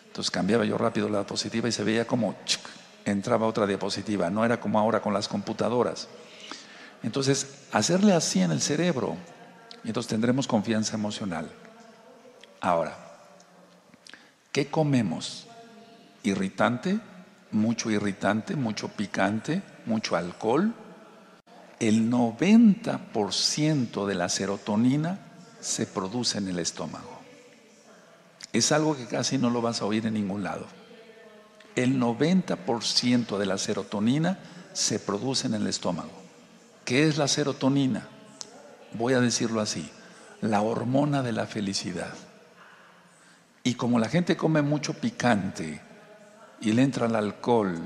Entonces cambiaba yo rápido la diapositiva y se veía como entraba otra diapositiva. No era como ahora con las computadoras. Entonces, hacerle así en el cerebro, y entonces tendremos confianza emocional. Ahora, ¿qué comemos? Irritante, mucho picante, mucho alcohol. El 90% de la serotonina se produce en el estómago. Es algo que casi no lo vas a oír en ningún lado. El 90% de la serotonina se produce en el estómago. ¿Qué es la serotonina? Voy a decirlo así, la hormona de la felicidad. Y como la gente come mucho picante y le entra el alcohol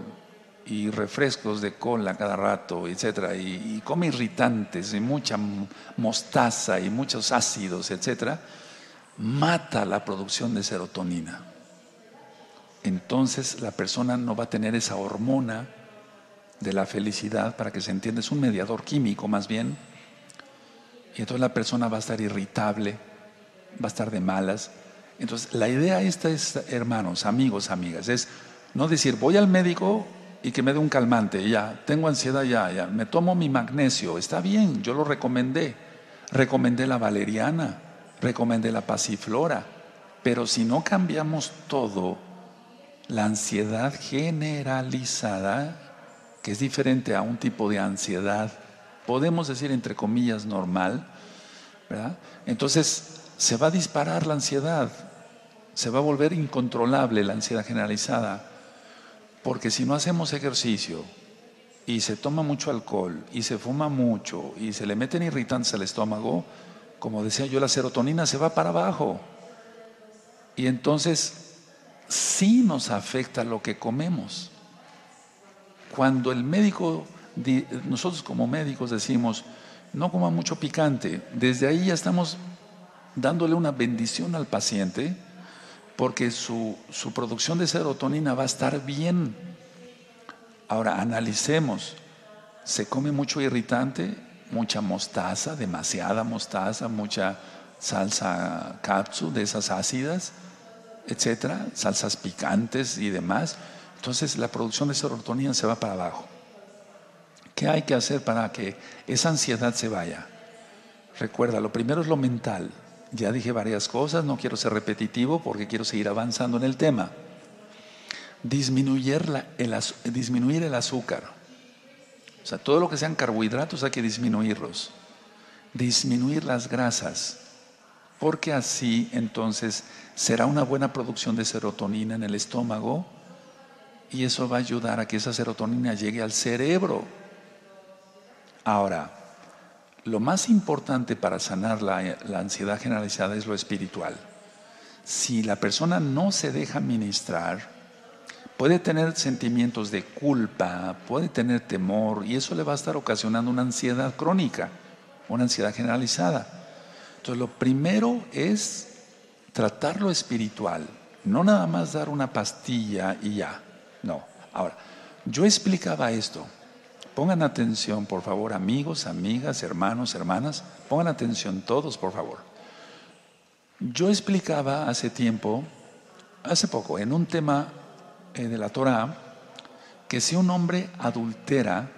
y refrescos de cola cada rato, etcétera, y come irritantes y mucha mostaza y muchos ácidos, etcétera, mata la producción de serotonina. Entonces la persona no va a tener esa hormona de la felicidad, para que se entienda, es un mediador químico más bien, y entonces la persona va a estar irritable, va a estar de malas. Entonces la idea esta es, hermanos, amigos, amigas, es no decir voy al médico y que me dé un calmante, ya, tengo ansiedad, ya, me tomo mi magnesio, está bien, yo lo recomendé la valeriana, recomendé la pasiflora, pero si no cambiamos todo, la ansiedad generalizada, que es diferente a un tipo de ansiedad, podemos decir entre comillas normal, ¿verdad? Entonces se va a disparar la ansiedad, se va a volver incontrolable la ansiedad generalizada, porque si no hacemos ejercicio y se toma mucho alcohol y se fuma mucho y se le meten irritantes al estómago, como decía yo, la serotonina se va para abajo, y entonces sí nos afecta lo que comemos. Cuando el médico, nosotros como médicos decimos, no coma mucho picante, desde ahí ya estamos dándole una bendición al paciente, porque su producción de serotonina va a estar bien. Ahora, analicemos. Se come mucho irritante, mucha mostaza, demasiada mostaza, mucha salsa katsu de esas ácidas, etcétera, salsas picantes y demás. Entonces la producción de serotonina se va para abajo. ¿Qué hay que hacer para que esa ansiedad se vaya? Recuerda, lo primero es lo mental. Ya dije varias cosas, no quiero ser repetitivo porque quiero seguir avanzando en el tema. Disminuir el azúcar. O sea, todo lo que sean carbohidratos hay que disminuirlos. Disminuir las grasas, porque así entonces será una buena producción de serotonina en el estómago y eso va a ayudar a que esa serotonina llegue al cerebro. Ahora, lo más importante para sanar la ansiedad generalizada es lo espiritual. Si la persona no se deja ministrar, puede tener sentimientos de culpa, puede tener temor y eso le va a estar ocasionando una ansiedad crónica, una ansiedad generalizada. Entonces lo primero es tratar lo espiritual, no nada más dar una pastilla y ya, no. Ahora, yo explicaba esto, pongan atención por favor, amigos, amigas, hermanos, hermanas, pongan atención todos por favor. Yo explicaba hace poco, en un tema de la Torah, que si un hombre adultera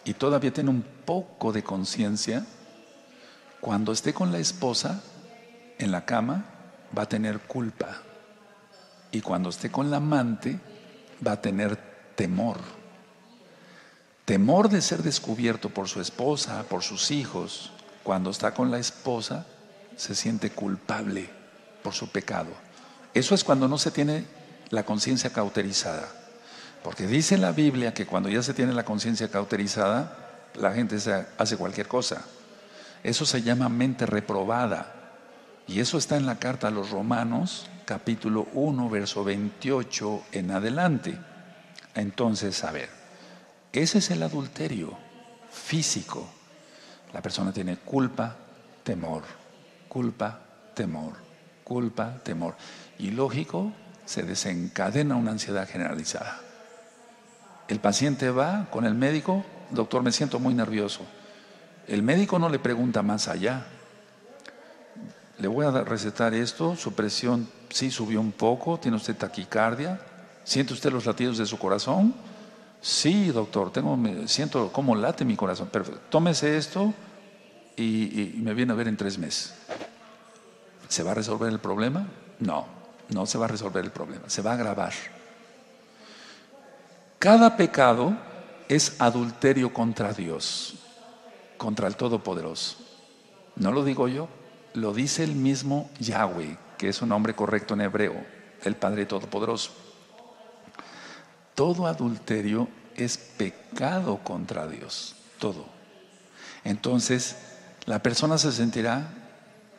y todavía tiene un poco de conciencia, cuando esté con la esposa en la cama va a tener culpa y cuando esté con la amante va a tener temor de ser descubierto por su esposa, por sus hijos. Cuando está con la esposa se siente culpable por su pecado. Eso es cuando no se tiene la conciencia cauterizada, porque dice la Biblia que cuando ya se tiene la conciencia cauterizada, la gente hace cualquier cosa. Eso se llama mente reprobada, y eso está en la carta a los Romanos, capítulo 1, verso 28 en adelante. Entonces, a ver, ese es el adulterio físico. La persona tiene culpa, temor, culpa, temor, culpa, temor, y lógico, se desencadena una ansiedad generalizada. El paciente va con el médico, doctor, me siento muy nervioso. El médico no le pregunta más allá. Le voy a recetar esto, su presión sí subió un poco, tiene usted taquicardia, ¿siente usted los latidos de su corazón? Sí, doctor, siento cómo late mi corazón. Perfecto. Tómese esto y me viene a ver en 3 meses. ¿Se va a resolver el problema? No se va a resolver el problema, se va a agravar. Cada pecado es adulterio contra Dios, contra el Todopoderoso. No lo digo yo, lo dice el mismo Yahweh, que es un nombre correcto en hebreo, el Padre Todopoderoso. Todo adulterio es pecado contra Dios, todo. Entonces, la persona se sentirá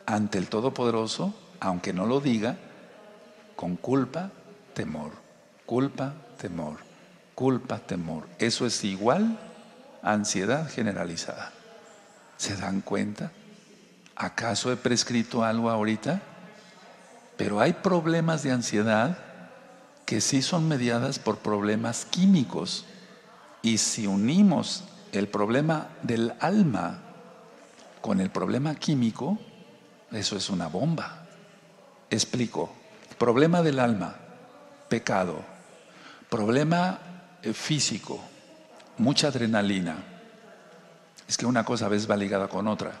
ante el Todopoderoso, aunque no lo diga, con culpa, temor, culpa, temor, culpa, temor. Eso es igual a ansiedad generalizada. ¿Se dan cuenta? ¿Acaso he prescrito algo ahorita? Pero hay problemas de ansiedad que sí son mediadas por problemas químicos. Y si unimos el problema del alma con el problema químico, eso es una bomba. Explico. Problema del alma, pecado. Problema físico, mucha adrenalina. Es que una cosa a veces va ligada con otra.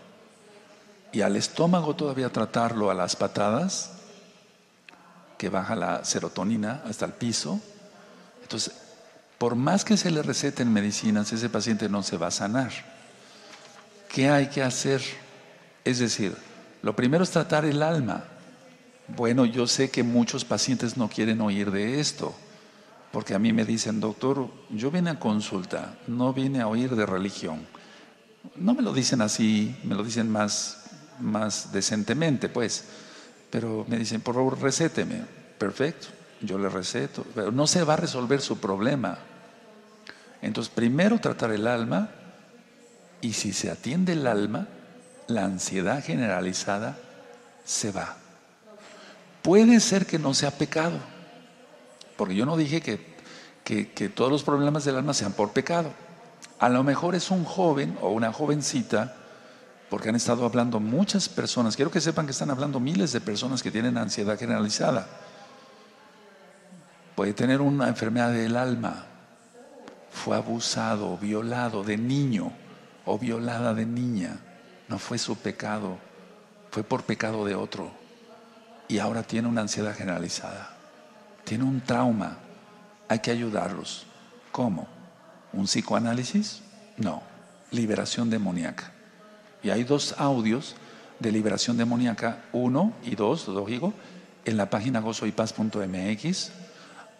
Y al estómago todavía tratarlo a las patadas, que baja la serotonina hasta el piso. Entonces, por más que se le receten medicinas, ese paciente no se va a sanar. ¿Qué hay que hacer? Es decir, lo primero es tratar el alma. Bueno, yo sé que muchos pacientes no quieren oír de esto, porque a mí me dicen, doctor, yo vine a consulta, no vine a oír de religión. No me lo dicen así, me lo dicen más decentemente, pues. Pero me dicen, por favor, recéteme. Perfecto, yo le receto, pero no se va a resolver su problema. Entonces, primero tratar el alma, y si se atiende el alma, la ansiedad generalizada se va. Puede ser que no sea pecado, porque yo no dije que todos los problemas del alma sean por pecado. A lo mejor es un joven o una jovencita, porque han estado hablando muchas personas. Quiero que sepan que están hablando miles de personas que tienen ansiedad generalizada. Puede tener una enfermedad del alma. Fue abusado o violado de niño o violada de niña. No fue su pecado, fue por pecado de otro. Y ahora tiene una ansiedad generalizada. Tiene un trauma. Hay que ayudarlos. ¿Cómo? ¿Un psicoanálisis? No. Liberación demoníaca. Y hay 2 audios de liberación demoníaca, 1 y 2, lógico, en la página gozoypaz.mx.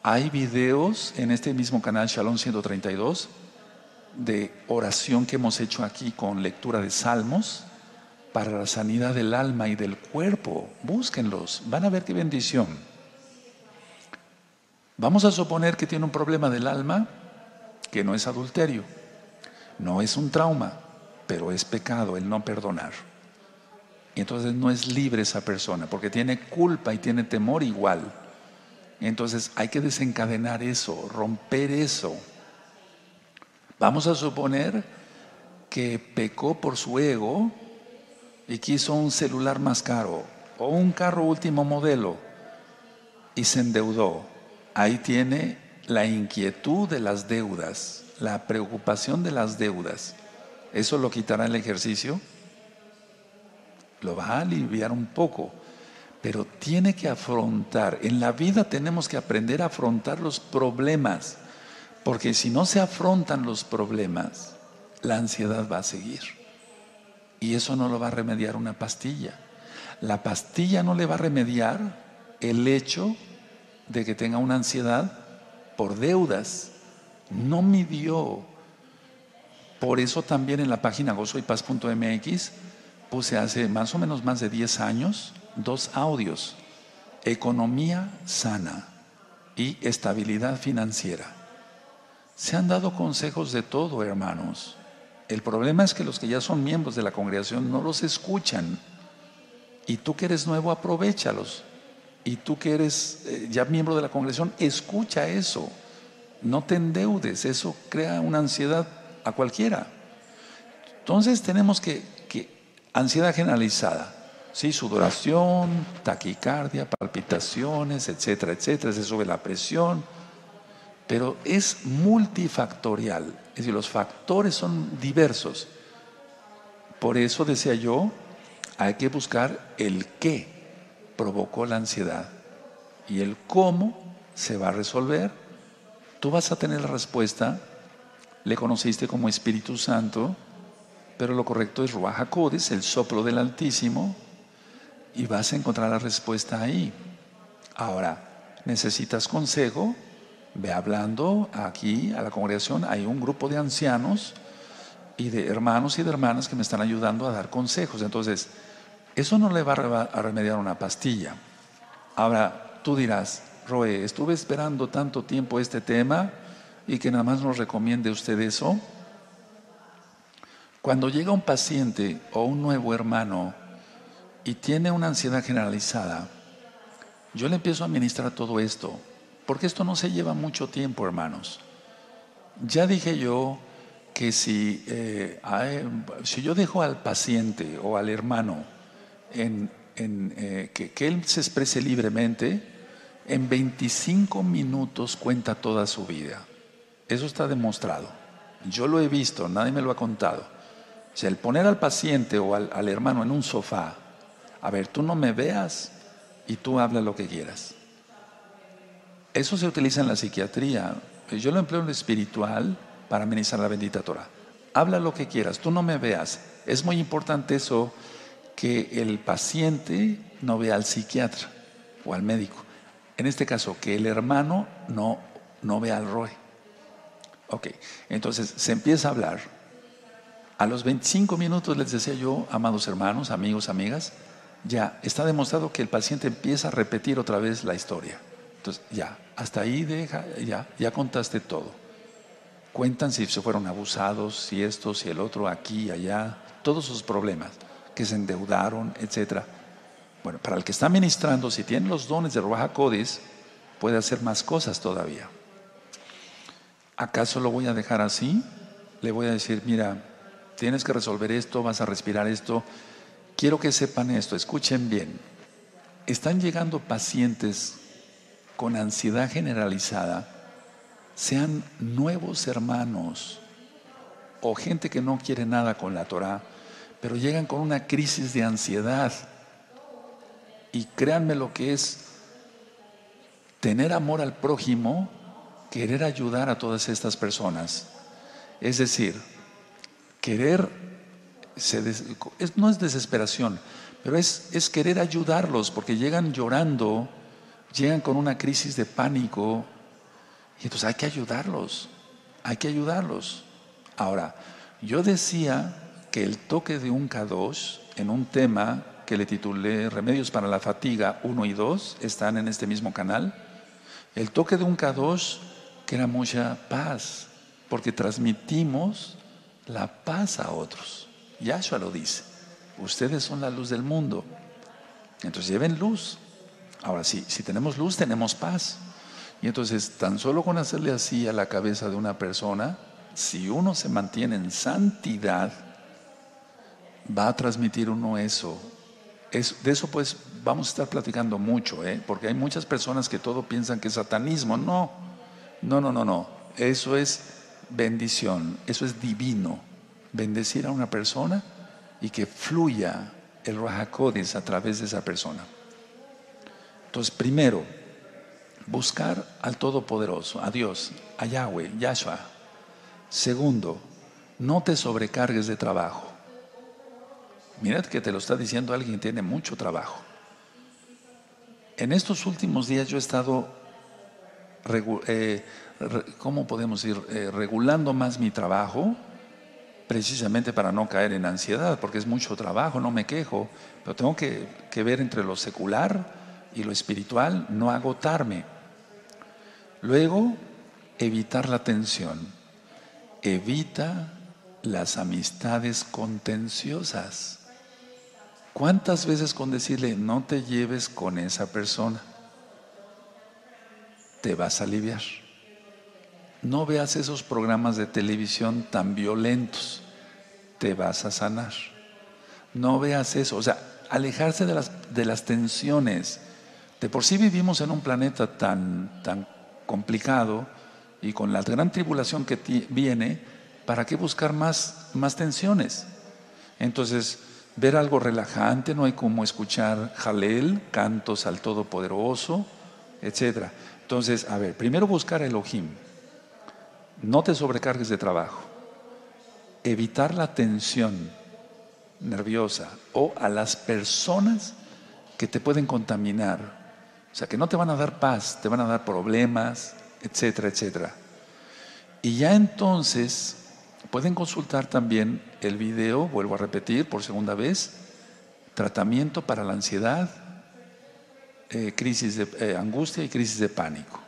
Hay videos en este mismo canal Shalom 132 de oración que hemos hecho aquí con lectura de salmos para la sanidad del alma y del cuerpo. Búsquenlos, van a ver qué bendición. Vamos a suponer que tiene un problema del alma que no es adulterio, no es un trauma, pero es pecado el no perdonar. Y entonces no es libre esa persona porque tiene culpa y tiene temor igual. Entonces hay que desencadenar eso, romper eso. Vamos a suponer que pecó por su ego y quiso un celular más caro o un carro último modelo y se endeudó. Ahí tiene la inquietud de las deudas, la preocupación de las deudas. ¿Eso lo quitará el ejercicio? Lo va a aliviar un poco, pero tiene que afrontar. En la vida tenemos que aprender a afrontar los problemas, porque si no se afrontan los problemas, la ansiedad va a seguir. Y eso no lo va a remediar una pastilla. La pastilla no le va a remediar el hecho de que tenga una ansiedad por deudas. No midió. Por eso también en la página gozoypaz.mx puse hace más o menos más de 10 años 2 audios: economía sana y estabilidad financiera. Se han dado consejos de todo, hermanos. El problema es que los que ya son miembros de la congregación no los escuchan. Y tú que eres nuevo, aprovéchalos. Y tú que eres ya miembro de la congregación, escucha eso. No te endeudes, eso crea una ansiedad a cualquiera. Entonces tenemos que ansiedad generalizada, ¿sí? Sudoración, taquicardia, palpitaciones, etcétera, etcétera, se sube la presión, pero es multifactorial, es decir, los factores son diversos. Por eso decía yo, hay que buscar el qué provocó la ansiedad y el cómo se va a resolver. Tú vas a tener la respuesta, le conociste como Espíritu Santo, pero lo correcto es Ruach HaKodesh, el soplo del Altísimo, y vas a encontrar la respuesta ahí. Ahora, necesitas consejo, ve hablando aquí a la congregación, hay un grupo de ancianos y de hermanos y de hermanas que me están ayudando a dar consejos. Entonces, eso no le va a remediar una pastilla. Ahora, tú dirás, Roe, estuve esperando tanto tiempo este tema y que nada más nos recomiende usted eso. Cuando llega un paciente o un nuevo hermano y tiene una ansiedad generalizada, yo le empiezo a administrar todo esto, porque esto no se lleva mucho tiempo, hermanos. Ya dije yo que si yo dejo al paciente o al hermano que él se exprese libremente, en 25 minutos cuenta toda su vida. Eso está demostrado. Yo lo he visto, nadie me lo ha contado. O sea, el poner al paciente o al hermano en un sofá, a ver, tú no me veas y tú habla lo que quieras. Eso se utiliza en la psiquiatría. Yo lo empleo en lo espiritual para amenizar la bendita Torah. Habla lo que quieras, tú no me veas. Es muy importante eso, que el paciente no vea al psiquiatra o al médico. En este caso, que el hermano no vea al Roe. Ok, entonces se empieza a hablar. A los 25 minutos les decía yo, amados hermanos, amigos, amigas, ya está demostrado que el paciente empieza a repetir otra vez la historia. Entonces ya, hasta ahí ya contaste todo. Cuentan si se fueron abusados, si esto, si el otro, aquí, allá, todos sus problemas, que se endeudaron, etcétera. Bueno, para el que está ministrando, si tiene los dones de Ruach HaKodesh, puede hacer más cosas todavía. ¿Acaso lo voy a dejar así? Le voy a decir, mira, tienes que resolver esto, vas a respirar esto. Quiero que sepan esto, escuchen bien. Están llegando pacientes con ansiedad generalizada, sean nuevos hermanos o gente que no quiere nada con la Torah, pero llegan con una crisis de ansiedad. Y créanme lo que es tener amor al prójimo, querer ayudar a todas estas personas. Es decir, querer, no es desesperación, pero es querer ayudarlos, porque llegan llorando, llegan con una crisis de pánico, y entonces hay que ayudarlos, hay que ayudarlos. Ahora, yo decía que el toque de un Kadosh, en un tema que le titulé Remedios para la Fatiga 1 y 2, están en este mismo canal. El toque de un Kadosh, que era mucha paz, porque transmitimos la paz a otros. Yahshua lo dice, ustedes son la luz del mundo, entonces lleven luz. Ahora sí, si tenemos luz, tenemos paz. Y entonces, tan solo con hacerle así a la cabeza de una persona, si uno se mantiene en santidad, va a transmitir uno eso. De eso pues vamos a estar platicando mucho, porque hay muchas personas que todo piensan que es satanismo. No. Eso es bendición, eso es divino. Bendecir a una persona y que fluya el Ruach HaKodesh a través de esa persona. Entonces, primero, buscar al Todopoderoso, a Dios, a Yahweh, Yahshua. Segundo, no te sobrecargues de trabajo. Mirad que te lo está diciendo alguien que tiene mucho trabajo. En estos últimos días yo he estado, ¿cómo podemos ir? Regulando más mi trabajo, precisamente para no caer en ansiedad, porque es mucho trabajo, no me quejo, pero tengo que ver entre lo secular y lo espiritual, no agotarme. Luego, evitar la tensión. Evita las amistades contenciosas. ¿Cuántas veces con decirle no te lleves con esa persona te vas a aliviar? No veas esos programas de televisión tan violentos, te vas a sanar. No veas eso, o sea, alejarse de las tensiones. De por sí vivimos en un planeta tan complicado y con la gran tribulación que viene, ¿para qué buscar más tensiones? Entonces, ver algo relajante, no hay como escuchar Jalel, cantos al Todopoderoso, etc. Entonces, a ver, primero buscar a Elohim, no te sobrecargues de trabajo, evitar la tensión nerviosa o a las personas que te pueden contaminar, o sea, que no te van a dar paz, te van a dar problemas, etcétera, etcétera. Y ya entonces pueden consultar también el video, vuelvo a repetir por segunda vez, tratamiento para la ansiedad, crisis de angustia y crisis de pánico.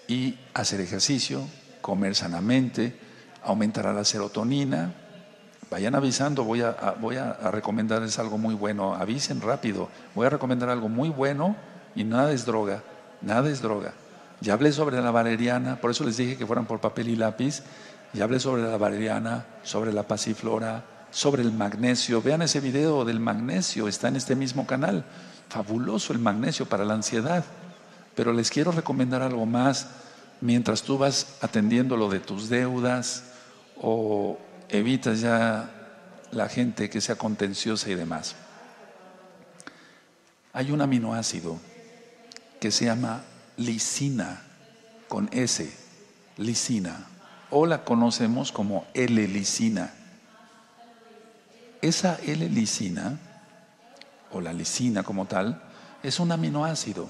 Y hacer ejercicio, comer sanamente, aumentará la serotonina. Vayan avisando, voy a recomendarles algo muy bueno, avisen rápido, voy a recomendar algo muy bueno y nada es droga, nada es droga. Ya hablé sobre la valeriana, por eso les dije que fueran por papel y lápiz. Ya hablé sobre la valeriana, sobre la pasiflora, sobre el magnesio. Vean ese video del magnesio, está en este mismo canal. Fabuloso el magnesio para la ansiedad. Pero les quiero recomendar algo más mientras tú vas atendiendo lo de tus deudas o evitas ya la gente que sea contenciosa y demás. Hay un aminoácido que se llama lisina, con S, lisina, o la conocemos como L-lisina. Esa L-lisina, o la lisina como tal, es un aminoácido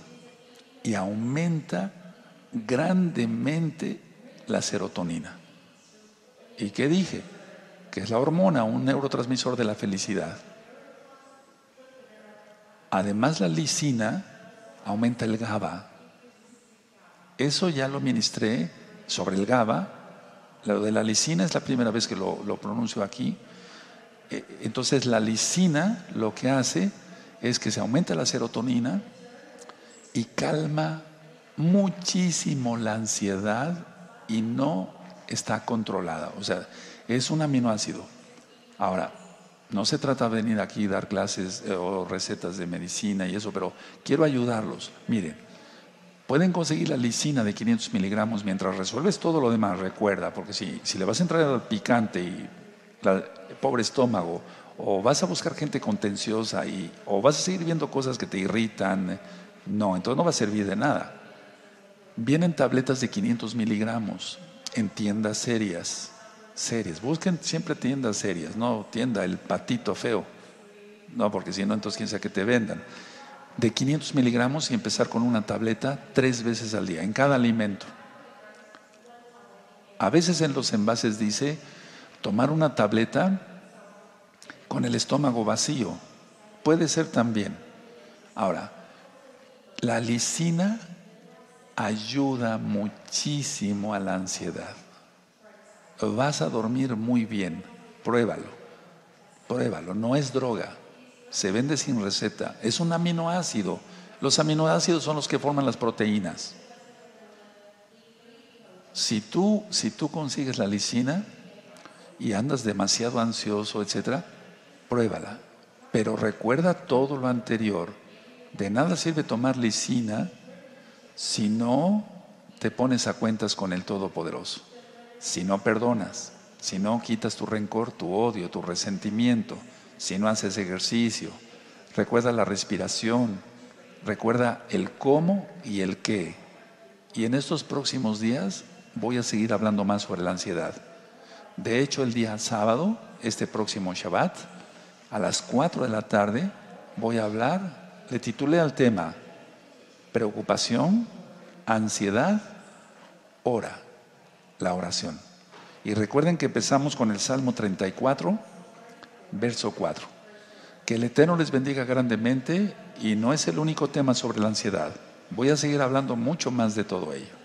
y aumenta grandemente la serotonina. ¿Y qué dije? Que es la hormona, un neurotransmisor de la felicidad. Además, la lisina aumenta el GABA. Eso ya lo ministré sobre el GABA. Lo de la lisina es la primera vez que lo pronuncio aquí. Entonces, la lisina lo que hace es que se aumenta la serotonina y calma muchísimo la ansiedad y no está controlada. O sea, es un aminoácido. Ahora, no se trata de venir aquí y dar clases o recetas de medicina y eso, pero quiero ayudarlos. Miren, pueden conseguir la lisina de 500 miligramos mientras resuelves todo lo demás, recuerda, porque si le vas a entrar al picante y el pobre estómago, o vas a buscar gente contenciosa o vas a seguir viendo cosas que te irritan, no, entonces no va a servir de nada. Vienen tabletas de 500 miligramos en tiendas serias. Busquen siempre tiendas serias, no tienda el patito feo, no, porque si no, entonces quién sabe que te vendan. De 500 miligramos y empezar con una tableta 3 veces al día, en cada alimento. A veces en los envases dice tomar una tableta con el estómago vacío, puede ser también. Ahora, la lisina ayuda muchísimo a la ansiedad. Vas a dormir muy bien, pruébalo, no es droga, se vende sin receta, es un aminoácido. Los aminoácidos son los que forman las proteínas. Si tú consigues la lisina y andas demasiado ansioso, etcétera, pruébala, pero recuerda todo lo anterior. De nada sirve tomar lisina si no te pones a cuentas con el Todopoderoso, si no perdonas, si no quitas tu rencor, tu odio, tu resentimiento, si no haces ejercicio. Recuerda la respiración, recuerda el cómo y el qué. Y en estos próximos días voy a seguir hablando más sobre la ansiedad. De hecho, el día sábado, este próximo Shabbat, a las 4 de la tarde, voy a hablar, le titulé al tema preocupación, ansiedad, ora, la oración. Y recuerden que empezamos con el Salmo 34, verso 4. Que el Eterno les bendiga grandemente, y no es el único tema sobre la ansiedad. Voy a seguir hablando mucho más de todo ello.